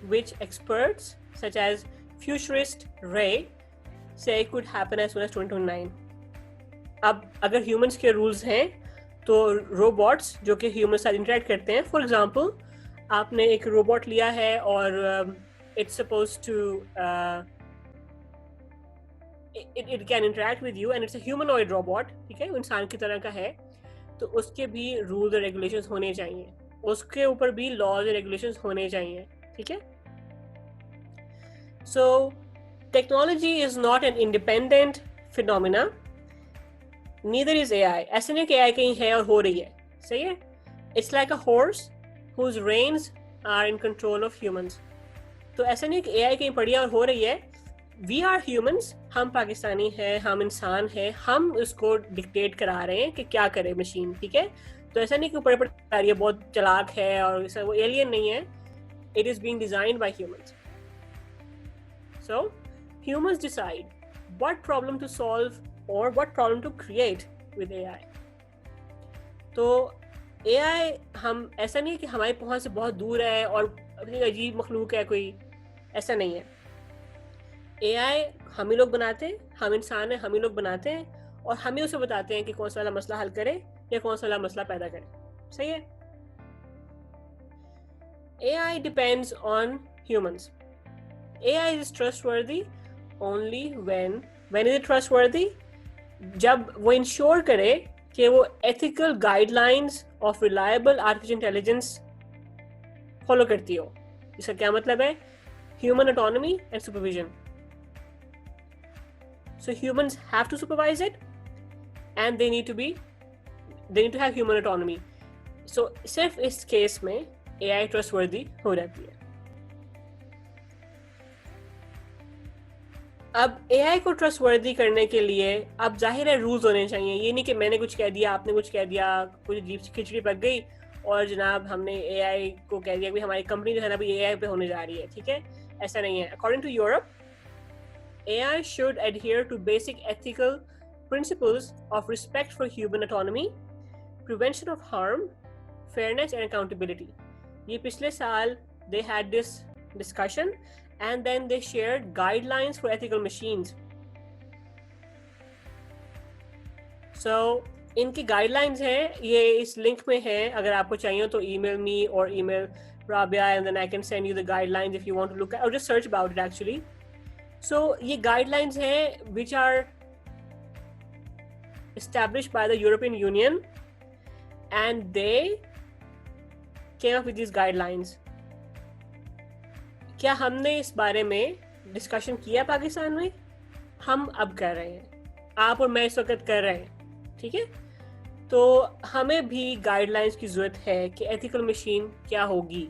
which experts such as futurist Ray say could happen as soon as 2029. اب اگر ہیومنس کے رولز ہیں تو روبوٹس جو کہ ہیومن ساتھ انٹریکٹ کرتے ہیں, فار ایگزامپل آپ نے ایک روبوٹ لیا ہے اور it's suppose to it can interact with you and it's a humanoid robot, ٹھیک ہے, وہ انسان کی طرح کا ہے, تو اس کے بھی رولز اور ریگولیشنز ہونے چاہیے, اس کے اوپر بھی لاز اور ریگولیشنز ہونے چاہیے, ٹھیک ہے. So technology is not an independent phenomena, neither is AI. ایسے نہیں کہ AI کہیں ہے اور ہو رہی ہے, صحیح ہے. It's like a horse whose reins are in control of humans. تو ایسا نہیں کہ AI کہیں پڑی ہے اور ہو رہی ہے. We are humans, ہم پاکستانی ہیں, ہم انسان ہیں, ہم اس کو ڈکٹیٹ کرا رہے ہیں کہ کیا کرے مشین, ٹھیک ہے. تو ایسا نہیں کہ اوپر آ رہی ہے, بہت چلاک ہے اور وہ ایلین نہیں ہے. It is being designed by humans. So humans decide what problem to solve or what problem to create with AI. تو AI ہم ایسا نہیں ہے کہ ہماری پہنچ سے بہت دور ہے اور عجیب مخلوق ہے کوئی, ایسا نہیں ہے. AI ہم ہی لوگ بناتے ہیں, ہم انسان ہیں, ہم ہی لوگ بناتے ہیں, اور ہم ہی اسے بتاتے ہیں کہ کون سا والا مسئلہ حل کرے یا کون سا والا مسئلہ پیدا کرے, صحیح ہے. AI depends on humans. AI is trustworthy only when is it trustworthy? جب وہ انشور کرے کہ وہ ethical guidelines of reliable artificial intelligence follow کرتی ہو. اس کا کیا مطلب ہے؟ Human autonomy and supervision. So humans have to supervise it and they need to have human autonomy. So صرف اس کیس میں اے آئی ٹرسٹ وردی ہو جاتی ہے. اب اے آئی کو ٹرسٹ وردی کرنے کے لیے اب ظاہر ہے رولز ہونے چاہیے. یہ نہیں کہ میں نے کچھ کہہ دیا, آپ نے کچھ کہہ دیا, کچھ عجیب سی کھچڑی پک گئی اور جناب ہم نے اے آئی کو کہہ دیا کہ ہماری کمپنی جو ہے نا ابھی اے آئی پہ ہونے جا رہی ہے, ٹھیک ہے. ایسا نہیں ہے. According to Europe, A I should adhere to basic ethical principles of respect for human autonomy, prevention of harm, fairness and accountability. یہ پچھلے سال they had this discussion and then they shared guidelines for ethical machines. So ان کی گائیڈ لائنز ہیں, یہ اس لنک میں ہیں, اگر آپ کو چاہیے تو email me or email Rabia and then I can send you the guidelines if you want to look at or just search about it actually. So یہ گائیڈ لائنز ہیں which are established by the European Union and they came up with these guidelines. کیا ہم نے اس بارے میں ڈسکشن کیا پاکستان میں؟ ہم اب کر رہے ہیں, آپ اور میں اس وقت کر رہے ہیں, ٹھیک ہے. تو ہمیں بھی گائیڈ لائنس کی ضرورت ہے کہ ایتھیکل مشین کیا ہوگی.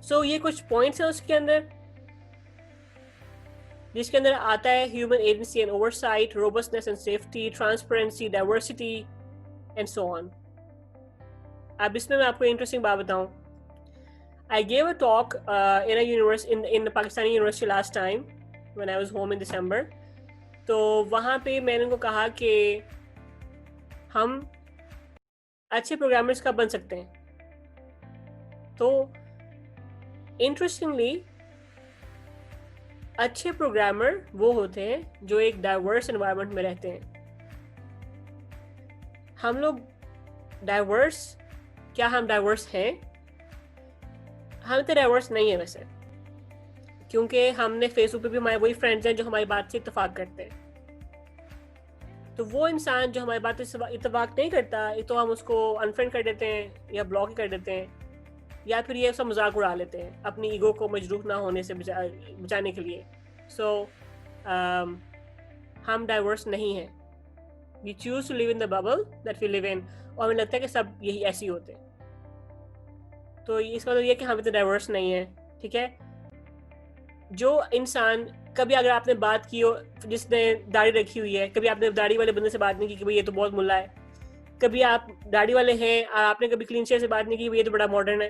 سو یہ کچھ پوائنٹس ہیں اس کے اندر, جس کے اندر آتا ہے human agency and oversight, robustness and safety, transparency, diversity and so on. اب اس میں آپ کو انٹرسٹنگ بات بتاؤں. I gave a talk in a Pakistani university last time when I was home in December. تو وہاں پہ میں نے ان کو کہا کہ ہم اچھے پروگرامرز کب بن سکتے ہیں. تو انٹرسٹنگلی اچھے پروگرامر وہ ہوتے ہیں جو ایک ڈائیورس انوائرمنٹ میں رہتے ہیں. ہم لوگ ڈائیورس, کیا ہم ڈائیورس ہیں؟ ہم تو ڈائیورس نہیں ہیں ویسے, کیونکہ ہم نے فیس بک پہ بھی ہمارے وہی فرینڈز ہیں جو ہماری بات سے اتفاق کرتے ہیں. تو وہ انسان جو ہماری بات سے اتفاق نہیں کرتا, تو ہم اس کو انفرینڈ کر دیتے ہیں یا بلاک کر دیتے ہیں, یا پھر یہ سب مذاق اڑا لیتے ہیں اپنی ایگو کو مجروح نہ ہونے سے بچانے کے لیے. سو ہم ڈائیورس نہیں ہیں. We choose to live in the bubble that we live in, اور ہمیں لگتا ہے کہ سب یہی ایسے ہی ہوتے ہیں. تو اس کا مطلب یہ کہ ہم اتنے ڈائیورس نہیں ہیں. ٹھیک ہے, جو انسان کبھی اگر آپ نے بات کی ہو جس نے داڑھی رکھی ہوئی ہے, کبھی آپ نے داڑھی والے بندے سے بات نہیں کی کہ بھئی یہ تو بہت ملا ہے, کبھی آپ داڑھی والے ہیں اور آپ نے کبھی کلین شیو سے بات نہیں کی یہ تو بڑا ماڈرن ہے,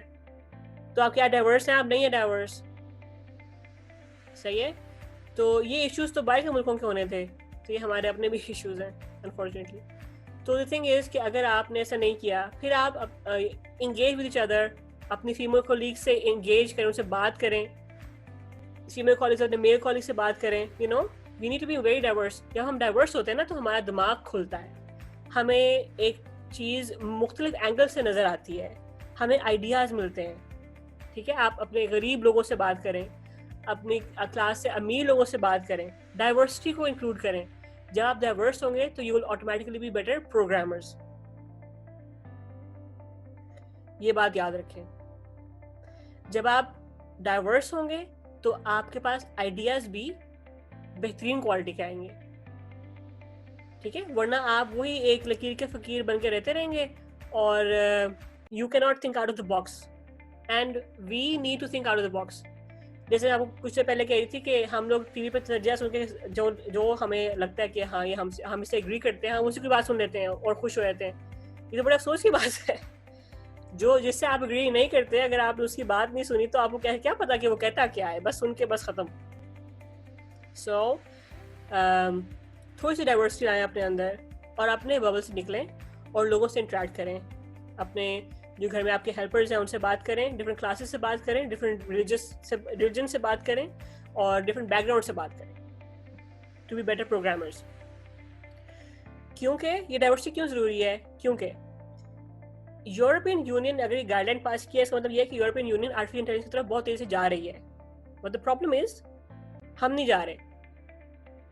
تو آپ کیا ڈائیورس ہیں؟ آپ نہیں ہیں ڈائیورس. صحیح ہے. تو یہ ایشوز تو باہر کے ملکوں کے ہونے تھے, تو یہ ہمارے اپنے بھی ایشوز ہیں انفارچونیٹلی. تو دی تھنگ از کہ اگر آپ نے ایسا نہیں کیا, پھر آپ انگیج ود ایچ ادر, اپنی فیمیل کولیگ سے انگیج کریں, ان سے بات کریں. فیمیل کالج سے اپنے میل کالج سے بات کریں. You know we need to be very diverse. جب ہم ڈائیورس ہوتے ہیں نا تو ہمارا دماغ کھلتا ہے, ہمیں ایک چیز مختلف اینگل سے نظر آتی ہے, ہمیں آئیڈیاز ملتے ہیں. ٹھیک ہے, آپ اپنے غریب لوگوں سے بات کریں, اپنی کلاس سے امیر لوگوں سے بات کریں, ڈائیورسٹی کو انکلوڈ کریں. جب آپ ڈائیورس ہوں گے تو you will automatically be better programmers. یہ بات یاد رکھیں. جب آپ ڈائیورس ہوں گے تو آپ کے پاس آئیڈیاز بھی بہترین کوالٹی کے آئیں گے. ٹھیک ہے, ورنہ آپ وہی ایک لکیر کے فقیر بن کے رہتے رہیں گے, اور یو کی not think out of the box, and we need to think out of the box. جیسے آپ کو کچھ سے پہلے کہہ رہی تھی کہ ہم لوگ ٹی وی پہ تجزیہ سن کے جو ہمیں لگتا ہے کہ ہاں یہ ہم اس سے ایگری کرتے ہیں, ہم اسی کی بات سن لیتے ہیں اور خوش ہو جاتے ہیں. یہ تو بڑا افسوس کی بات ہے. جو جس سے آپ اگری نہیں کرتے, اگر آپ نے اس کی بات نہیں سنی تو آپ کو کیا پتا کہ وہ کہتا کیا ہے, بس سن کے بس ختم. سو تھوڑی سی ڈائیورسٹی لائیں اپنے اندر, اور اپنے ببل سے نکلیں اور لوگوں سے انٹریکٹ کریں. اپنے جو گھر میں آپ کے ہیلپرز ہیں ان سے بات کریں, ڈفرینٹ کلاسز سے بات کریں, ڈفرینٹ ریلیجن سے بات کریں, اور ڈفرینٹ بیک گراؤنڈ سے بات کریں, ٹو بی بیٹر پروگرامرز. کیونکہ یہ ڈائیورسٹی کیوں ضروری ہے؟ کیونکہ یورپین یونین اگر یہ گائیڈ لائن پاس کیا, اس کا مطلب یہ ہے کہ یورپین یونین آرٹیفیشل انٹیلیجنس کی طرف بہت تیزی سے جا رہی ہے. بٹ دا پرابلم از ہم نہیں جا رہے.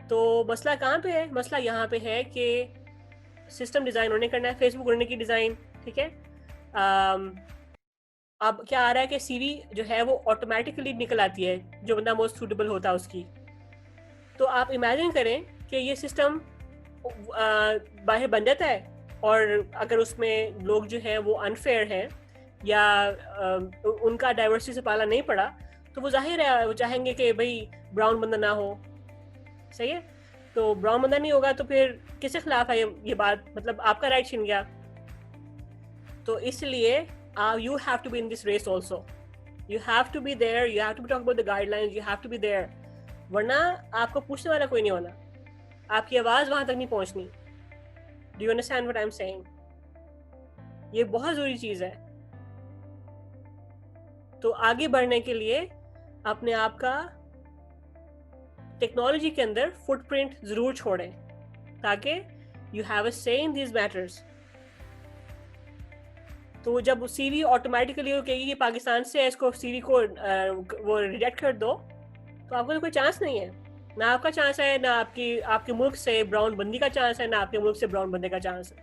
تو مسئلہ کہاں پہ ہے؟ مسئلہ یہاں پہ ہے کہ سسٹم ڈیزائن انہوں نے کرنا ہے, فیس بک انہوں نے کی ڈیزائن. ٹھیک ہے, اب کیا آ رہا ہے کہ سی وی جو ہے وہ آٹومیٹکلی نکل آتی ہے جو بندہ موسٹ سوٹیبل ہوتا ہے اس کی. تو آپ امیجن کریں کہ یہ سسٹم باہر بن جاتا ہے, اور اگر اس میں لوگ جو ہیں وہ انفیئر ہیں یا ان کا ڈائیورسٹی سے پالا نہیں پڑا, تو وہ ظاہر ہے وہ چاہیں گے کہ بھئی براؤن بندہ نہ ہو. صحیح ہے, تو براؤن بندہ نہیں ہوگا تو پھر کس کے خلاف ہے یہ بات؟ مطلب آپ کا رائٹ چھن گیا. تو اس لیے you have to be in this race also. You have to be there, you have to be talking about the guidelines, you have to be there. ورنہ آپ کو پوچھنے والا کوئی نہیں ہونا, آپ کی آواز وہاں تک نہیں پہنچنی. Do you understand what I'm saying? یہ بہت ضروری چیز ہے. تو آگے بڑھنے کے لیے اپنے آپ کا ٹیکنالوجی کے اندر فٹ پرنٹ ضرور چھوڑیں, تاکہ you have a say in these matters. تو جب سی وی آٹومیٹکلی وہ کہے گی کہ پاکستان سے اس کو سی وی کو وہ ریجیکٹ کر دو, تو آپ کو تو کوئی چانس نہیں ہے. نہ آپ کا چانس ہے, نہ آپ کے ملک سے براؤن بندی کا چانس ہے, نہ آپ کے ملک سے براؤن بندے کا چانس ہے.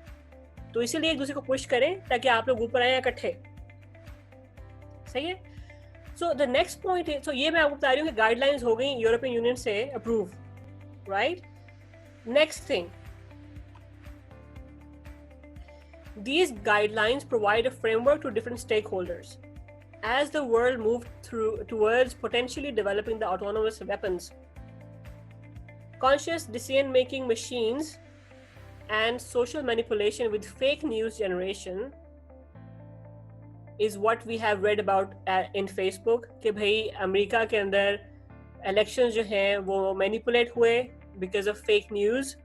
تو اسی لیے ایک دوسرے کو پش کریں تاکہ آپ لوگ اوپر آئیں اکٹھے. صحیح ہے. سو دا نیکسٹ پوائنٹ, سو یہ میں آپ کو بتا رہی ہوں کہ گائیڈ لائنس ہو گئی یورپین یونین سے approve, right. Next thing, these guidelines provide a framework to different stakeholders. As the world moved towards potentially developing the autonomous weapons, conscious decision-making machines, and social manipulation with fake news generation is what we have read about in Facebook. کہ بھئی امریکہ کے اندر elections جو ہیں وہ manipulate ہوئے because of fake news.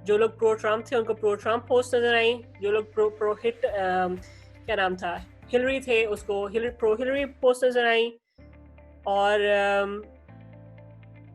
جو لوگ پرو ٹرمپ تھے ان کو پرو ٹرمپ پوسٹ نظر آئیں, جو لوگ پرو ہٹ کیا نام تھا ہلری تھے اس کو پرو ہلری پوسٹ نظر آئیں, اور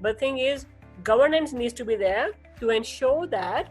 But the thing is, governance needs to be there to ensure that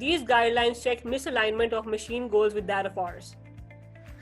These guidelines check misalignment of machine goals with that of ours.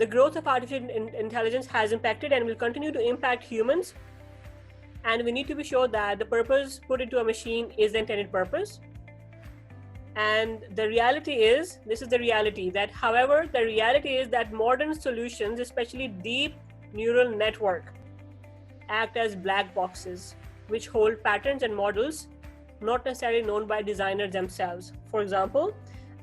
the growth of artificial intelligence has impacted and will continue to impact humans, and we need to be sure that the purpose put into a machine is the intended purpose. And the reality is, this is the reality, that however the reality is that modern solutions, especially deep neural network, act as black boxes which hold patterns and models not necessarily known by designers themselves. For example,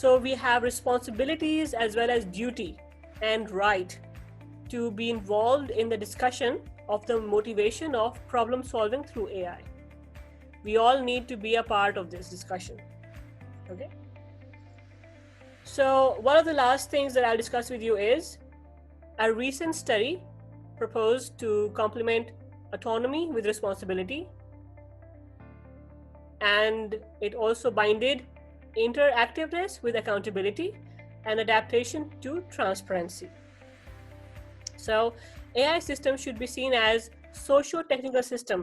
So we have responsibilities as well as duty and right to be involved in the discussion of the motivation of problem solving through AI. We all need to be a part of this discussion. Okay. So one of the last things that I'll discuss with you is a recent study proposed to complement autonomy with responsibility, and it also binded interactiveness with accountability and adaptation to transparency. So AI system should be seen as socio-technical system.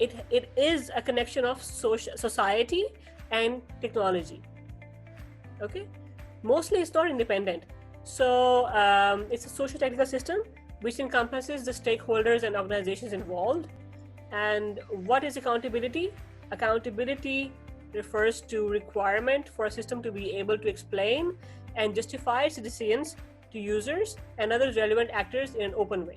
it is a connection of society and technology. Okay, mostly it's not independent. So it's a socio-technical system which encompasses the stakeholders and organizations involved. And what is accountability? Accountability refers to requirement for a system to be able to explain and justify its decisions to users and other relevant actors in an open way.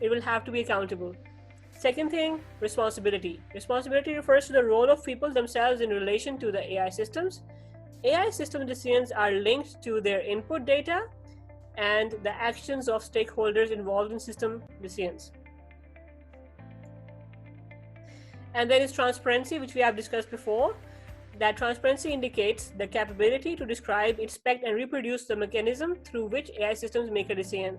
It will have to be accountable. Second thing, responsibility. Responsibility refers to the role of people themselves in relation to the AI systems. AI system decisions are linked to their input data and the actions of stakeholders involved in system decisions. And there is transparency, which we have discussed before. that transparency indicates the capability to describe, inspect and reproduce the mechanism through which AI systems make a decision.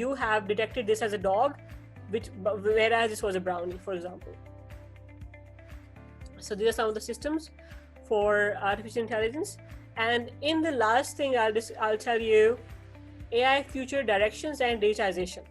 you have detected this as a dog, whereas this was a brownie, for example. So these are some of the systems for artificial intelligence. And in the last thing, I'll tell you AI future directions and digitization.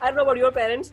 I don't know about your parents,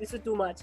this is too much.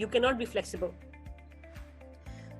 you cannot be flexible.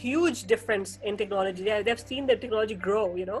huge difference in technology. They have seen the technology grow, you know.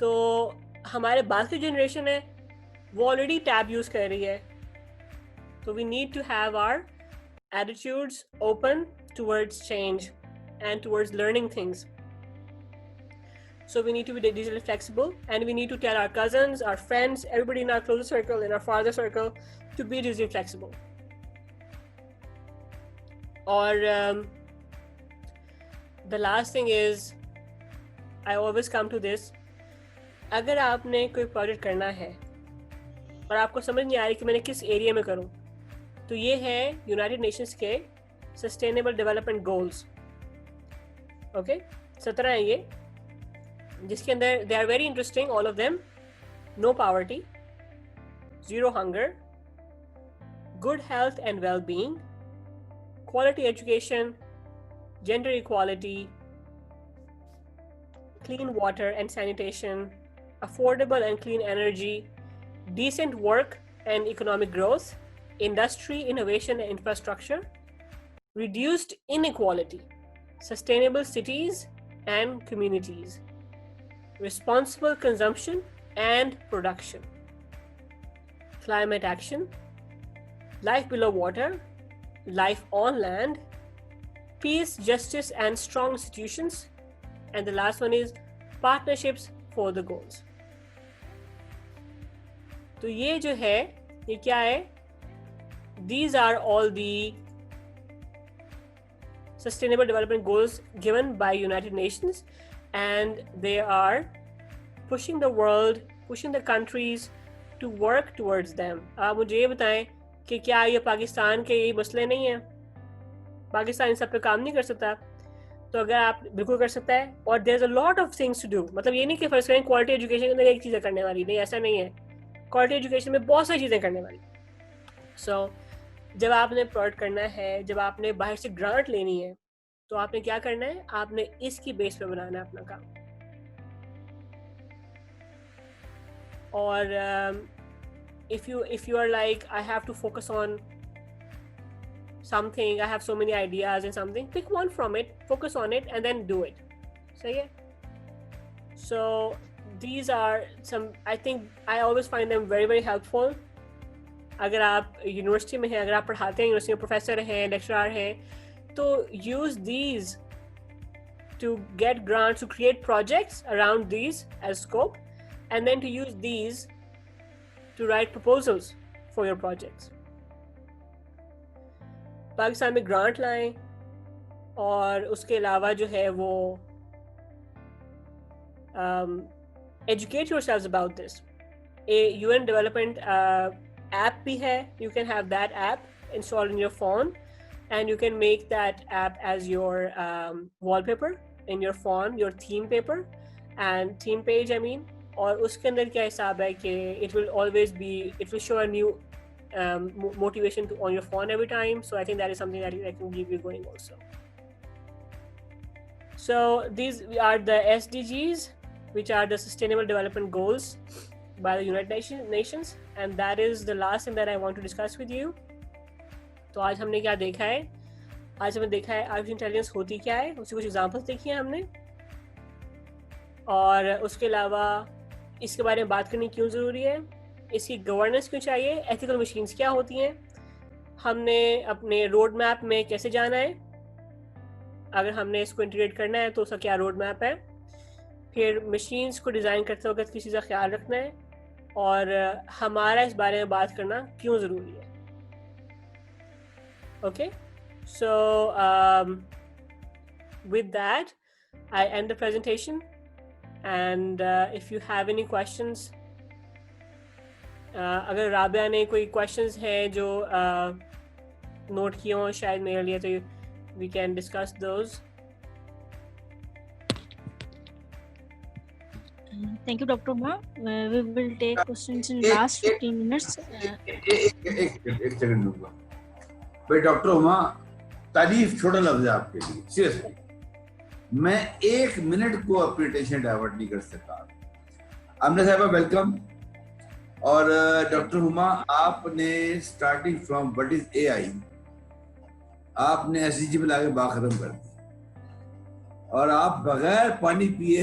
تو ہمارے بعد کی جنریشن ہے وہ آلریڈی ٹیب یوز کر رہی ہے. تو we need to have our attitudes open towards change and towards learning things. So we need to be digitally flexible, and we need to tell our cousins, our friends, everybody in our closer circle, in our farther circle, to be digitally flexible. Or the last thing is, I always come to this, اگر آپ نے کوئی پروجیکٹ کرنا ہے اور آپ کو سمجھ نہیں آ رہی کہ میں نے کس ایریا میں کروں, تو یہ ہے یونائٹڈ نیشنز کے سسٹینیبل ڈیولپمنٹ گولز. اوکے 17 ہیں یہ, جس کے اندر they are very interesting all of them. No poverty, zero hunger, good health and well being, quality education, gender equality, clean water and sanitation, affordable and clean energy, decent work and economic growth, industry, innovation and infrastructure, reduced inequality, sustainable cities and communities, responsible consumption and production, climate action, life below water, life on land, peace, justice and strong institutions, and the last one is partnerships for the goals. تو یہ جو ہے یہ کیا ہے, these are all the sustainable development goals given by United Nations, and they are pushing the world, pushing the countries to work towards them. آپ مجھے یہ بتائیں کہ کیا یہ پاکستان کے یہ مسئلے نہیں ہیں؟ پاکستان ان سب پہ کام نہیں کر سکتا؟ تو اگر آپ بالکل کر سکتا ہے, اور there is a lot of things to do. مطلب یہ نہیں کہ فرض کریں کوالٹی ایجوکیشن کے اندر ایک چیزیں کرنے والی, نہیں, ایسا نہیں ہے. کوالٹی ایجوکیشن میں بہت ساری چیزیں کرنے والی. سو جب آپ نے پروڈکٹ کرنا ہے, جب آپ نے باہر سے گرانٹ لینی ہے, تو آپ نے کیا کرنا ہے, آپ نے اس کی بیس پہ بنانا ہے اپنا کام. اور if you are like I have to focus on something, I have so many ideas and something, pick one from it, focus on it and then do it. صحیح ہے. So these are some, I think I always find them very very helpful. اگر آپ یونیورسٹی میں ہیں, اگر آپ پڑھاتے ہیں یونیورسٹی میں, پروفیسر ہیں, لیکچرار ہیں, تو use these to get grants, to create projects around these as scope, and then to use these to write proposals for your projects. Pakistan میں گرانٹ لائیں, اور اس کے علاوہ جو ہے وہ educate yourselves about this. A UN development app بھی ہے, you can have that app installed in your phone, and you can make that app as your wallpaper in your phone, your theme paper and theme page, I mean. اور اس کے اندر کیا حساب ہے کہ it will always be, it will show a new motivation on your phone every time. So I think that is something that I can keep you going also. So these are the SDGs, which are the Sustainable Development Goals by the United Nations, and that is the last thing that I want to discuss with you. تو آج ہم نے کیا دیکھا ہے, آج ہم نے دیکھا ہے آرٹیفیشل انٹیلیجنس ہوتی کیا ہے, اس کی کچھ ایگزامپلس دیکھی ہیں ہم نے, اور اس کے علاوہ اس کے بارے میں بات کرنی کیوں ضروری ہے, اس کی گورننس کیوں چاہیے, ایتھیکل مشینز کیا ہوتی ہیں, ہم نے اپنے روڈ میپ میں کیسے جانا ہے, اگر ہم نے اس کو انٹیگریٹ کرنا ہے تو اس کا کیا روڈ میپ ہے, پھر مشینز کو ڈیزائن کرتے وقت کس چیز کا خیال رکھنا ہے, اور ہمارا اس بارے میں بات کرنا کیوں ضروری ہے. Okay, so with that I end the presentation, and if you have any questions, اگر رابعہ نے کوئی questions ہیں جو نوٹ کیے ہوں شاید میرے لیے, تو we can discuss those. Thank you, Dr. Ma. We will take questions in last 15 minutes. ایک سیکنڈ دوں گا بھائی. ڈاکٹر ہما, تعریف چھوٹا لفظ ہے آپ کے لیے, سیریسلی میں ایک منٹ کو اپنی ٹینشن ڈائیورٹ نہیں کر سکتا. امنہ صاحبہ ویلکم. اور ڈاکٹر ہما, آپ نے اسٹارٹنگ فرام وٹ از اے آئی, آپ نے ایس ڈی جی پہ لا کے بات ختم کر دی, اور آپ بغیر پانی پیے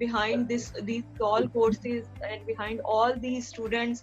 behind these all courses and behind all these students।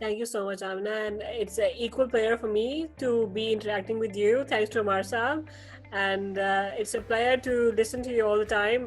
Thank you so much, Amna, and it's an equal pleasure for me to be interacting with you. Thanks to Amar Saab, and it's a pleasure to listen to you all the time.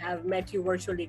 have met you virtually.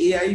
AI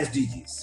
SDGs।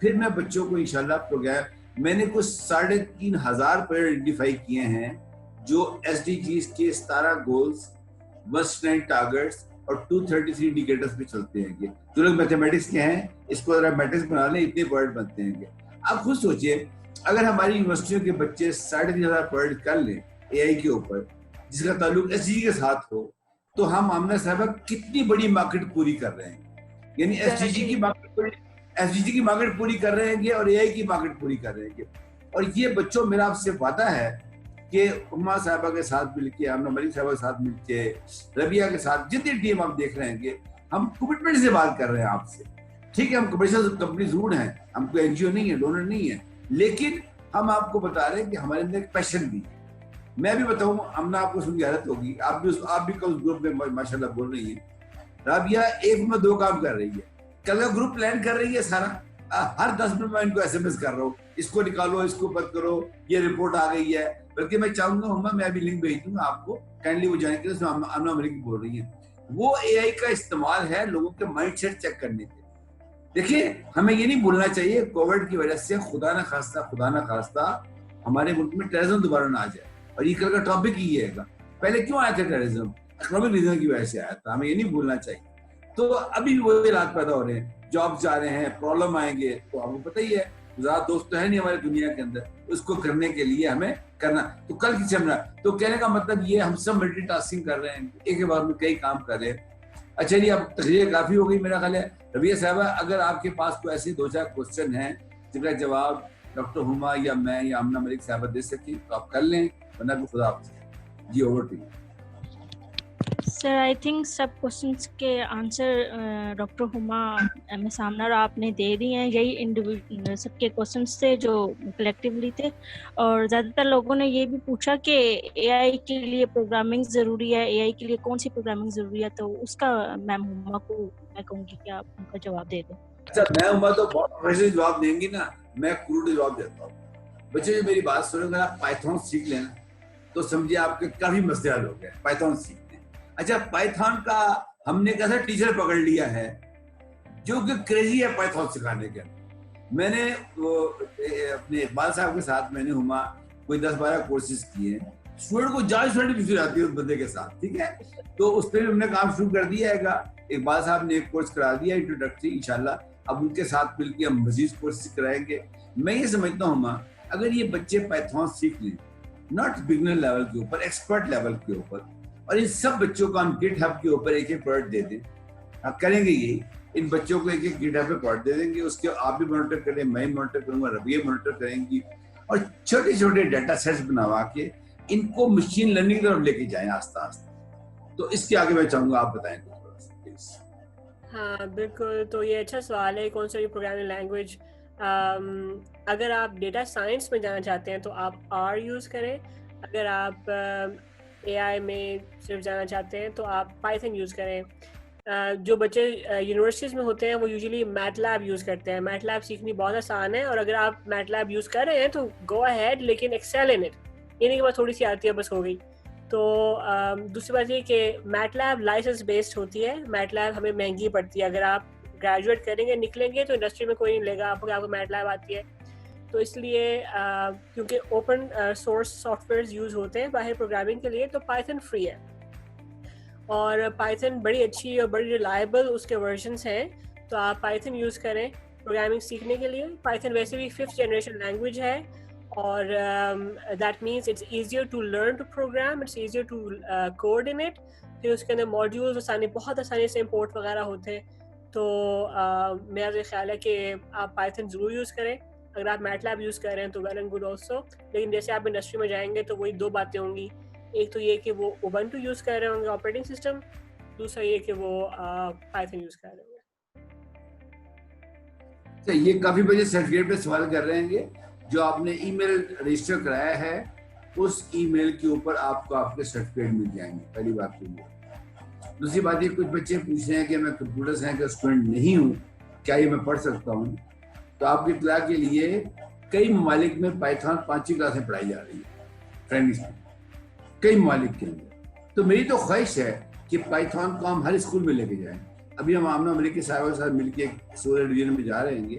پھر میں بچوں کو انشاءاللہ پروگرام، میں نے کچھ 3,500 پیریڈ آئیڈینٹیفائی کیے ہیں جو SDGs کے 17 گولز، 109 ٹارگیٹس اور 233 انڈیکیٹرز پہ چلتے ہیں. جو لوگ میتھمیٹکس کے ہیں اس کو ذرا میٹرکس بنا لیں، اتنے پوائنٹ بنتے ہیں. آپ خود سوچئے اگر ہماری یونیورسٹیوں کے بچے 3,500 پوائنٹ کر لیں AI کے اوپر جس کا تعلق SDG کے ساتھ ہو، تو ہم آمنہ صاحبہ کتنی بڑی مارکیٹ پوری کر رہے ہیں. یعنی SDG کی مارکیٹ پوری کر رہے ہیں اور AI کی مارکیٹ پوری کر رہے ہیں. اور یہ بچوں، میرا آپ سے وعدہ ہے کہ ہما صاحبہ کے ساتھ مل کے، آمنہ ملک صاحبہ کے ساتھ مل کے، ربیہ کے ساتھ، جتنی ٹیم آپ دیکھ رہے ہیں کہ ہم کمٹمنٹ سے بات کر رہے ہیں آپ سے. ٹھیک ہے، ہم کمرشل کمپنی ضرور ہیں، ہم کوئی NGO نہیں ہے، ڈونر نہیں ہے، لیکن ہم آپ کو بتا رہے ہیں کہ ہمارے اندر ایک پیشن بھی ہے. میں بھی بتاؤں، امنہ آپ کو سن کے حیرت ہوگی، آپ بھی کل گروپ میں ماشاءاللہ بول رہی ہیں. رابعہ ایک میں 2 کام کر رہی ہے. کل کا گروپ پلان کر رہی ہے سارا، ہر 10 منٹ میں ان کو SMS کر رہا ہوں، اس کو نکالو، اس کو بند کرو، یہ رپورٹ آ گئی ہے. بلکہ میں چاہوں گا میں ابھی لنک بھیج دوں گا آپ کو، کائنڈلی وہ جائیں گے. اس میں امنہ ملک بول رہی ہیں، وہ AI کا استعمال ہے لوگوں کے مائنڈ سیٹ چیک کرنے کے. دیکھیے ہمیں یہ نہیں بھولنا چاہیے کووڈ کی وجہ سے خدا نہ خواستہ ہمارے ملک میں ٹیررزم دوبارہ نہ آ جائے. اور یہ کل کا ٹاپک ہی ہے گا. پہلے کیوں آیا تھا ٹیررزم؟ اکنامک ریزن کی وجہ سے آیا تھا، ہمیں یہ نہیں بھولنا چاہیے. تو ابھی بھی وہی حالات پیدا ہو رہے ہیں، جاب جا رہے ہیں، پرابلم آئیں گے. تو آپ کو پتہ ہی ہے زیادہ دوست تو ہے نہیں ہمارے دنیا کے اندر، اس کو کرنے کے لیے ہمیں کرنا. تو کل کی چمنا، تو کہنے کا مطلب یہ ہم سب ملٹی ٹاسکنگ کر رہے ہیں، ایک کے بعد میں کئی کام کر رہے ہیں. اچھا جی، اب تقریر کافی ہو گئی میرا خیال ہے. ربیہ صاحبہ اگر آپ کے پاس کوئی ایسے 2-4 کوشچن ہیں جن کا جواب ڈاکٹر ہما یا میں یا آمنہ ملک صاحبہ دے سکیں تو آپ کر لیں، ورنہ بھی خدا حافظ. جی over to you. Sir I think سب کوشچنس کے answer doctor Huma MS Amna اور آپ نے دے دی ہیں. یہی انڈیویجول سب کے کوشچنس تھے جو کلیکٹیولی تھے. اور زیادہ تر لوگوں نے یہ بھی پوچھا کہ AI کے لیے پروگرامنگ ضروری ہے، AI کے لیے کون سی پروگرامنگ ضروری ہے. تو اس کا میم ہما کو میں کہوں گی کہ آپ ان کا جواب دے دیں. اچھا، میں ہما تو بہت پروفیشنل جواب دیں گی نا، میں کروڑ جواب دیتا ہوں. بچے جو میری بات سنیں، اگر آپ پائتھون سیکھ لینا تو سمجھے آپ کے کافی مسئلے حل ہو گئے. پائتھون سیکھ. اچھا، پائتھون کا ہم نے کیسا ٹیچر پکڑ لیا ہے جو کہ کریزی ہے پائتھون سکھانے کے. میں نے اپنے اقبال صاحب کے ساتھ میں نے ہما کوئی 10-12 کورسز کیے ہیں. اسٹوڈنٹ کو جانچ بھی آتی ہے اس بندے کے ساتھ، ٹھیک ہے. تو اس پہ بھی ہم نے کام شروع کر دیا ہے گا. اقبال صاحب نے ایک کورس کرا دیا انٹروڈکٹری، انشاءاللہ اب ان کے ساتھ مل کے ہم مزید کورسز کرائیں گے. میں یہ سمجھتا ہوں ہما اگر یہ بچے پائتھون سیکھ لیں، ناٹ بگنر لیول کے اوپر، ایکسپرٹ لیول کے اوپر، اور ان سب بچوں کو ہم گٹ ہب کے اوپر ایک پروڈکٹ دے دیں. آپ کریں گے یہی، ان بچوں کو ایک گٹ ہب پہ پروڈکٹ دے دیں گے. اس کے آپ بھی مانیٹر کریں، میں مانیٹر کروں گا، ربیہ مانیٹر کریں گی، اور چھوٹے چھوٹے ڈیٹا سیٹس بنوا کے ان کو مشین لرننگ کی طرف لے کے جائیں آہستہ آہستہ. تو اس کے آگے میں چاہوں گا آپ بتائیں تھوڑا سا پلیز. ہاں بالکل. تو یہ اچھا سوال ہے، کون سا یہ پروگرامنگ لینگویج. اگر آپ ڈیٹا سائنس میں جانا چاہتے ہیں تو آپ R یوز کریں. اگر آپ AI میں صرف جانا چاہتے ہیں تو آپ پائتھن یوز کریں. جو بچے یونیورسٹیز میں ہوتے ہیں وہ یوزلی میٹ لیب یوز کرتے ہیں. میٹ لیب سیکھنی بہت آسان ہے، اور اگر آپ میٹ لیب یوز کر رہے ہیں تو گو اہیڈ، لیکن ایکسیل ان اٹ. یہ نہیں کہ بس تھوڑی سی آتی ہے بس ہو گئی. تو دوسری بات یہ کہ میٹ لیب لائسنس بیسڈ ہوتی ہے. میٹ لیب ہمیں مہنگی پڑتی ہے. اگر آپ گریجویٹ کریں گے نکلیں گے تو انڈسٹری میں کوئی نہیں لے گا آپ کو میٹ لیب آتی ہے. تو اس لیے کیونکہ open source softwares use ہوتے ہیں باہر پروگرامنگ کے لیے، تو پائتھن فری ہے. اور پائتھن بڑی اچھی اور بڑی ریلائبل اس کے ورژنس ہیں. تو آپ پائتھن یوز کریں پروگرامنگ سیکھنے کے لیے. پائتھن ویسے بھی 5th جنریشن لینگویج ہے، اور that means it's easier to learn to program, it's easier to code in it. پھر اس کے اندر ماڈیولز بہت آسانی سے امپورٹ وغیرہ ہوتے ہیں. تو میرا یہ خیال ہے کہ آپ پائتھن ضرور یوز کریں. اگر آپ میٹ لیب یوز کر رہے ہیں تو ویل اینڈ گڈ آلسو. لیکن جیسے آپ انڈسٹری میں جائیں گے تو وہی 2 باتیں ہوں گی. ایک تو یہ کہ وہ اوبنٹو یوز کر رہے ہوں گے آپریٹنگ سسٹم، دوسرا یہ کہ وہ پائتھن یوز کر رہے ہوں گے. یہ کافی بجے سرٹیفکیٹ پہ سوال کر رہے ہیں جو آپ نے ای میل رجسٹر کرایا ہے، اس ای میل کے اوپر آپ کو آپ کے سرٹیفکیٹ مل جائیں گے. پہلی بات یہ. دوسری بات یہ، کچھ بچے پوچھ رہے ہیں کہ میں کمپیوٹر سائنس کا اسٹوڈنٹ نہیں ہوں، کیا یہ میں پڑھ سکتا ہوں؟ تو آپ کی اطلاع کے لیے کئی ممالک میں پائتھون 5 کلاسیں پڑھائی جا رہی ہے فرینڈس میں، کئی ممالک کے اندر. تو میری تو خواہش ہے کہ پائتھون کو ہم ہر اسکول میں لے کے جائیں. ابھی ہم آمنہ ملک کے صاحبہ کے ساتھ مل کے سورل ڈویژن میں جا رہے ہیں گے.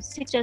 6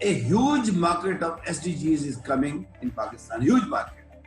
A huge market of SDGs is coming in Pakistan, huge market,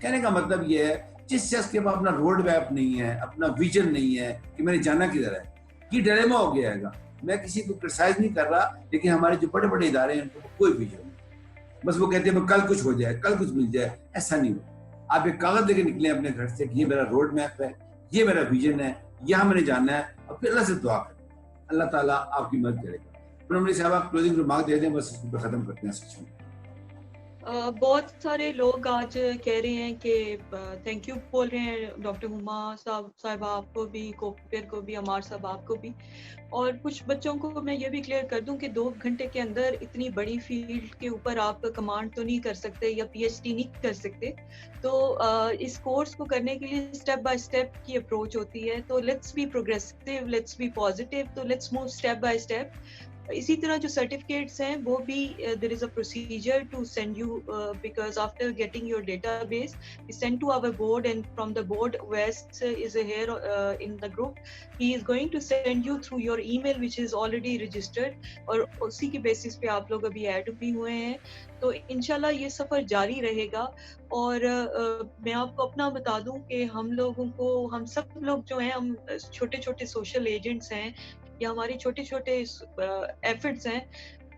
کہنے کا مطلب یہ ہے جس شخص کے پاس اپنا روڈ میپ نہیں ہے, اپنا ویژن نہیں ہے کہ میں نے جانا کدھر ہے, یہ ڈیلیما ہو گیا ہے. میں کسی کو کرٹیسائز نہیں کر رہا, لیکن ہمارے جو بڑے بڑے ادارے ہیں ان کو کوئی ویژن نہیں, بس وہ کہتے ہیں کل کچھ ہو جائے, کل کچھ مل جائے. ایسا نہیں ہو. آپ ایک کاغذ لے کے نکلیں اپنے گھر سے کہ یہ میرا روڈ میپ ہے, یہ میرا ویژن ہے, یہاں میں نے جانا ہے, اور پھر اللہ سے دعا کریں, اللہ تعالیٰ آپ کی مدد کرے گا. پرمنی صاحب آپ کلوزنگ ریمارک دے دیں, بس اس کو ختم کرتے ہیں سیشن. بہت سارے لوگ آج کہہ رہے ہیں کہ تھینک یو بول رہے ہیں ڈاکٹر ہما صاحبہ آپ کو بھی, کوپیر کو بھی, عمار صاحب آپ کو بھی. اور کچھ بچوں کو میں یہ بھی کلیئر کر دوں کہ 2 گھنٹے کے اندر اتنی بڑی فیلڈ کے اوپر آپ کمانڈ تو نہیں کر سکتے یا پی ایچ ڈی نہیں کر سکتے. تو اس کورس کو کرنے کے لیے اسٹیپ بائی اسٹیپ کی اپروچ ہوتی ہے. تو let's be progressive, let's be positive, تو let's move step by step. اسی طرح جو سرٹیفکیٹس ہیں وہ بھی there is a procedure to send you because after getting your database we send to our board, and from the board West is here in the group. He is going to send you through your email which is already registered, اور اسی کی بیسس پہ آپ لوگ ابھی ایڈ بھی ہوئے ہیں. تو انشاءاللہ یہ سفر جاری رہے گا. اور میں آپ کو اپنا بتا دوں کہ ہم لوگوں کو, ہم سب لوگ جو ہیں, ہم چھوٹے چھوٹے سوشل ایجنٹس ہیں یا ہمارے چھوٹے چھوٹے ایفرٹس ہیں,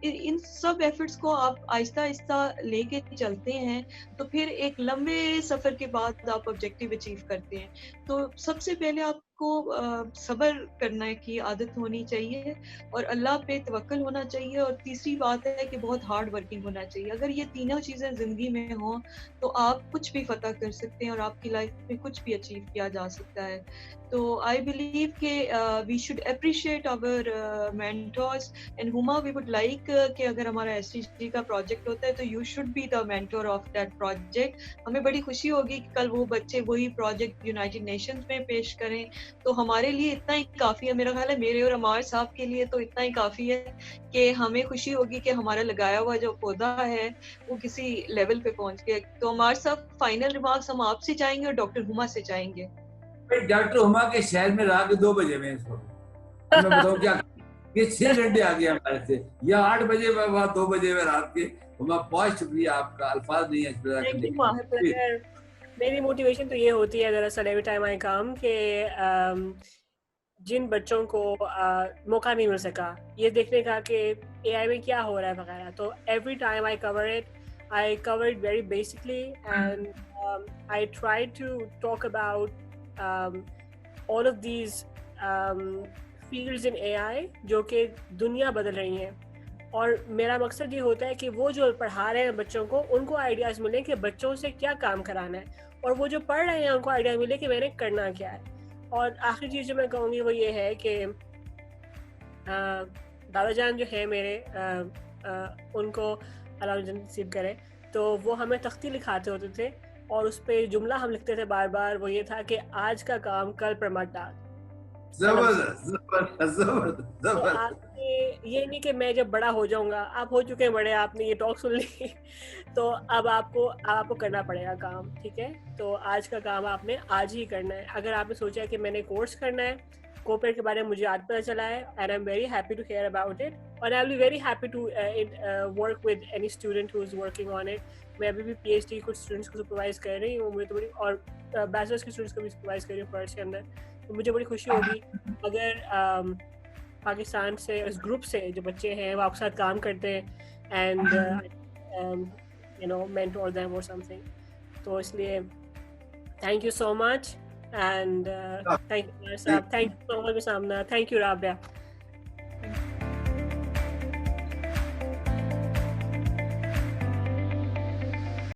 ان سب ایفرٹس کو آپ آہستہ آہستہ لے کے چلتے ہیں تو پھر ایک لمبے سفر کے بعد آپ آبجیکٹیو اچیو کرتے ہیں. تو سب سے پہلے آپ کو صبر کرنے کی عادت ہونی چاہیے اور اللہ پہ توکل ہونا چاہیے, اور تیسری بات ہے کہ بہت ہارڈ ورکنگ ہونا چاہیے. اگر یہ تینوں چیزیں زندگی میں ہوں تو آپ کچھ بھی فتح کر سکتے ہیں اور آپ کی لائف میں کچھ بھی اچیو کیا جا سکتا ہے. تو آئی بلیو کہ we should appreciate our mentors, and ہما وی وڈ لائک کہ اگر ہمارا ایس ٹی جی کا پروجیکٹ ہوتا ہے تو you should be the mentor of that project. ہمیں بڑی خوشی ہوگی کہ کل وہ بچے وہی پروجیکٹ یونائٹڈ نیشنز میں پیش کریں, تو ہمارے لیے اتنا ہی کافی ہے. میرا خیال ہے میرے اور عمار صاحب کے لیے تو اتنا ہی کافی ہے کہ ہمیں خوشی ہوگی کہ ہمارا لگایا ہوا جو پودا ہے وہ کسی لیول پہ پہنچ گیا. تو عمار صاحب فائنل ریمارکس ہم آپ سے چاہیں گے اور ڈاکٹر ہما سے چاہیں گے. ڈاکٹر ہما کے شہر میں رات کے 2 بجے میں اس وقت میں بتاؤں کیا, یہ 6 گھنٹے آ گئے ہمارے سے, یا 8 بجے میں 2 بجے میں رات کے. ہما بہت شکریہ آپ کا, الفاظ نہیں ہے. میری موٹیویشن تو یہ ہوتی ہے دراصل ایوری ٹائم آئی کم کہ جن بچوں کو موقع نہیں مل سکا یہ دیکھنے کا کہ اے آئی میں کیا ہو رہا ہے وغیرہ, تو every time I cover it very basically, and I try to talk about all of these fields in AI جو کہ دنیا بدل رہی ہیں. اور میرا مقصد یہ ہوتا ہے کہ وہ جو پڑھا رہے ہیں بچوں کو ان کو آئیڈیاز ملیں کہ بچوں سے کیا کام کرانا ہے, اور وہ جو پڑھ رہے ہیں ان کو آئیڈیا ملے کہ میں نے کرنا کیا ہے. اور آخری چیز جو میں کہوں گی وہ یہ ہے کہ دادا جان جو ہے میرے, ان کو اللہ جنت نصیب کرے, تو وہ ہمیں تختی لکھاتے ہوتے تھے اور اس پہ جملہ ہم لکھتے تھے بار بار, وہ یہ تھا کہ آج کا کام کل پر مت ڈال. یہ نہیں کہ میں جب بڑا ہو جاؤں گا, آپ ہو چکے ہیں بڑے, آپ نے یہ ٹاک سن لی, تو اب آپ کو کرنا پڑے گا کام, ٹھیک ہے. تو آج کا کام آپ نے آج ہی کرنا ہے. اگر آپ نے سوچا کہ میں نے کورس کرنا ہے, کوپیر کے بارے میں مجھے آج پتہ چلا ہے, and I'm very happy to hear about it, and I'll be very happy to work with any student who is working on it. میں ابھی بھی پی ایچ ڈی کچھ اسٹوڈنٹس کو سپروائز کر رہی ہوں, مجھے تو بڑی, اور بیچلرس کے اسٹوڈنٹس کو بھی سپروائز کر رہی ہوں فرسٹ کے اندر. تو مجھے بڑی خوشی ہوگی اگر پاکستان سے اس گروپ سے جو بچے ہیں وہ آپ کے ساتھ کام کرتے ہیں, and you know mentor them or something. تو اس لیے thank you so much, and thank you Sahib, thank you so much سامنا, تھینک یو رابعہ.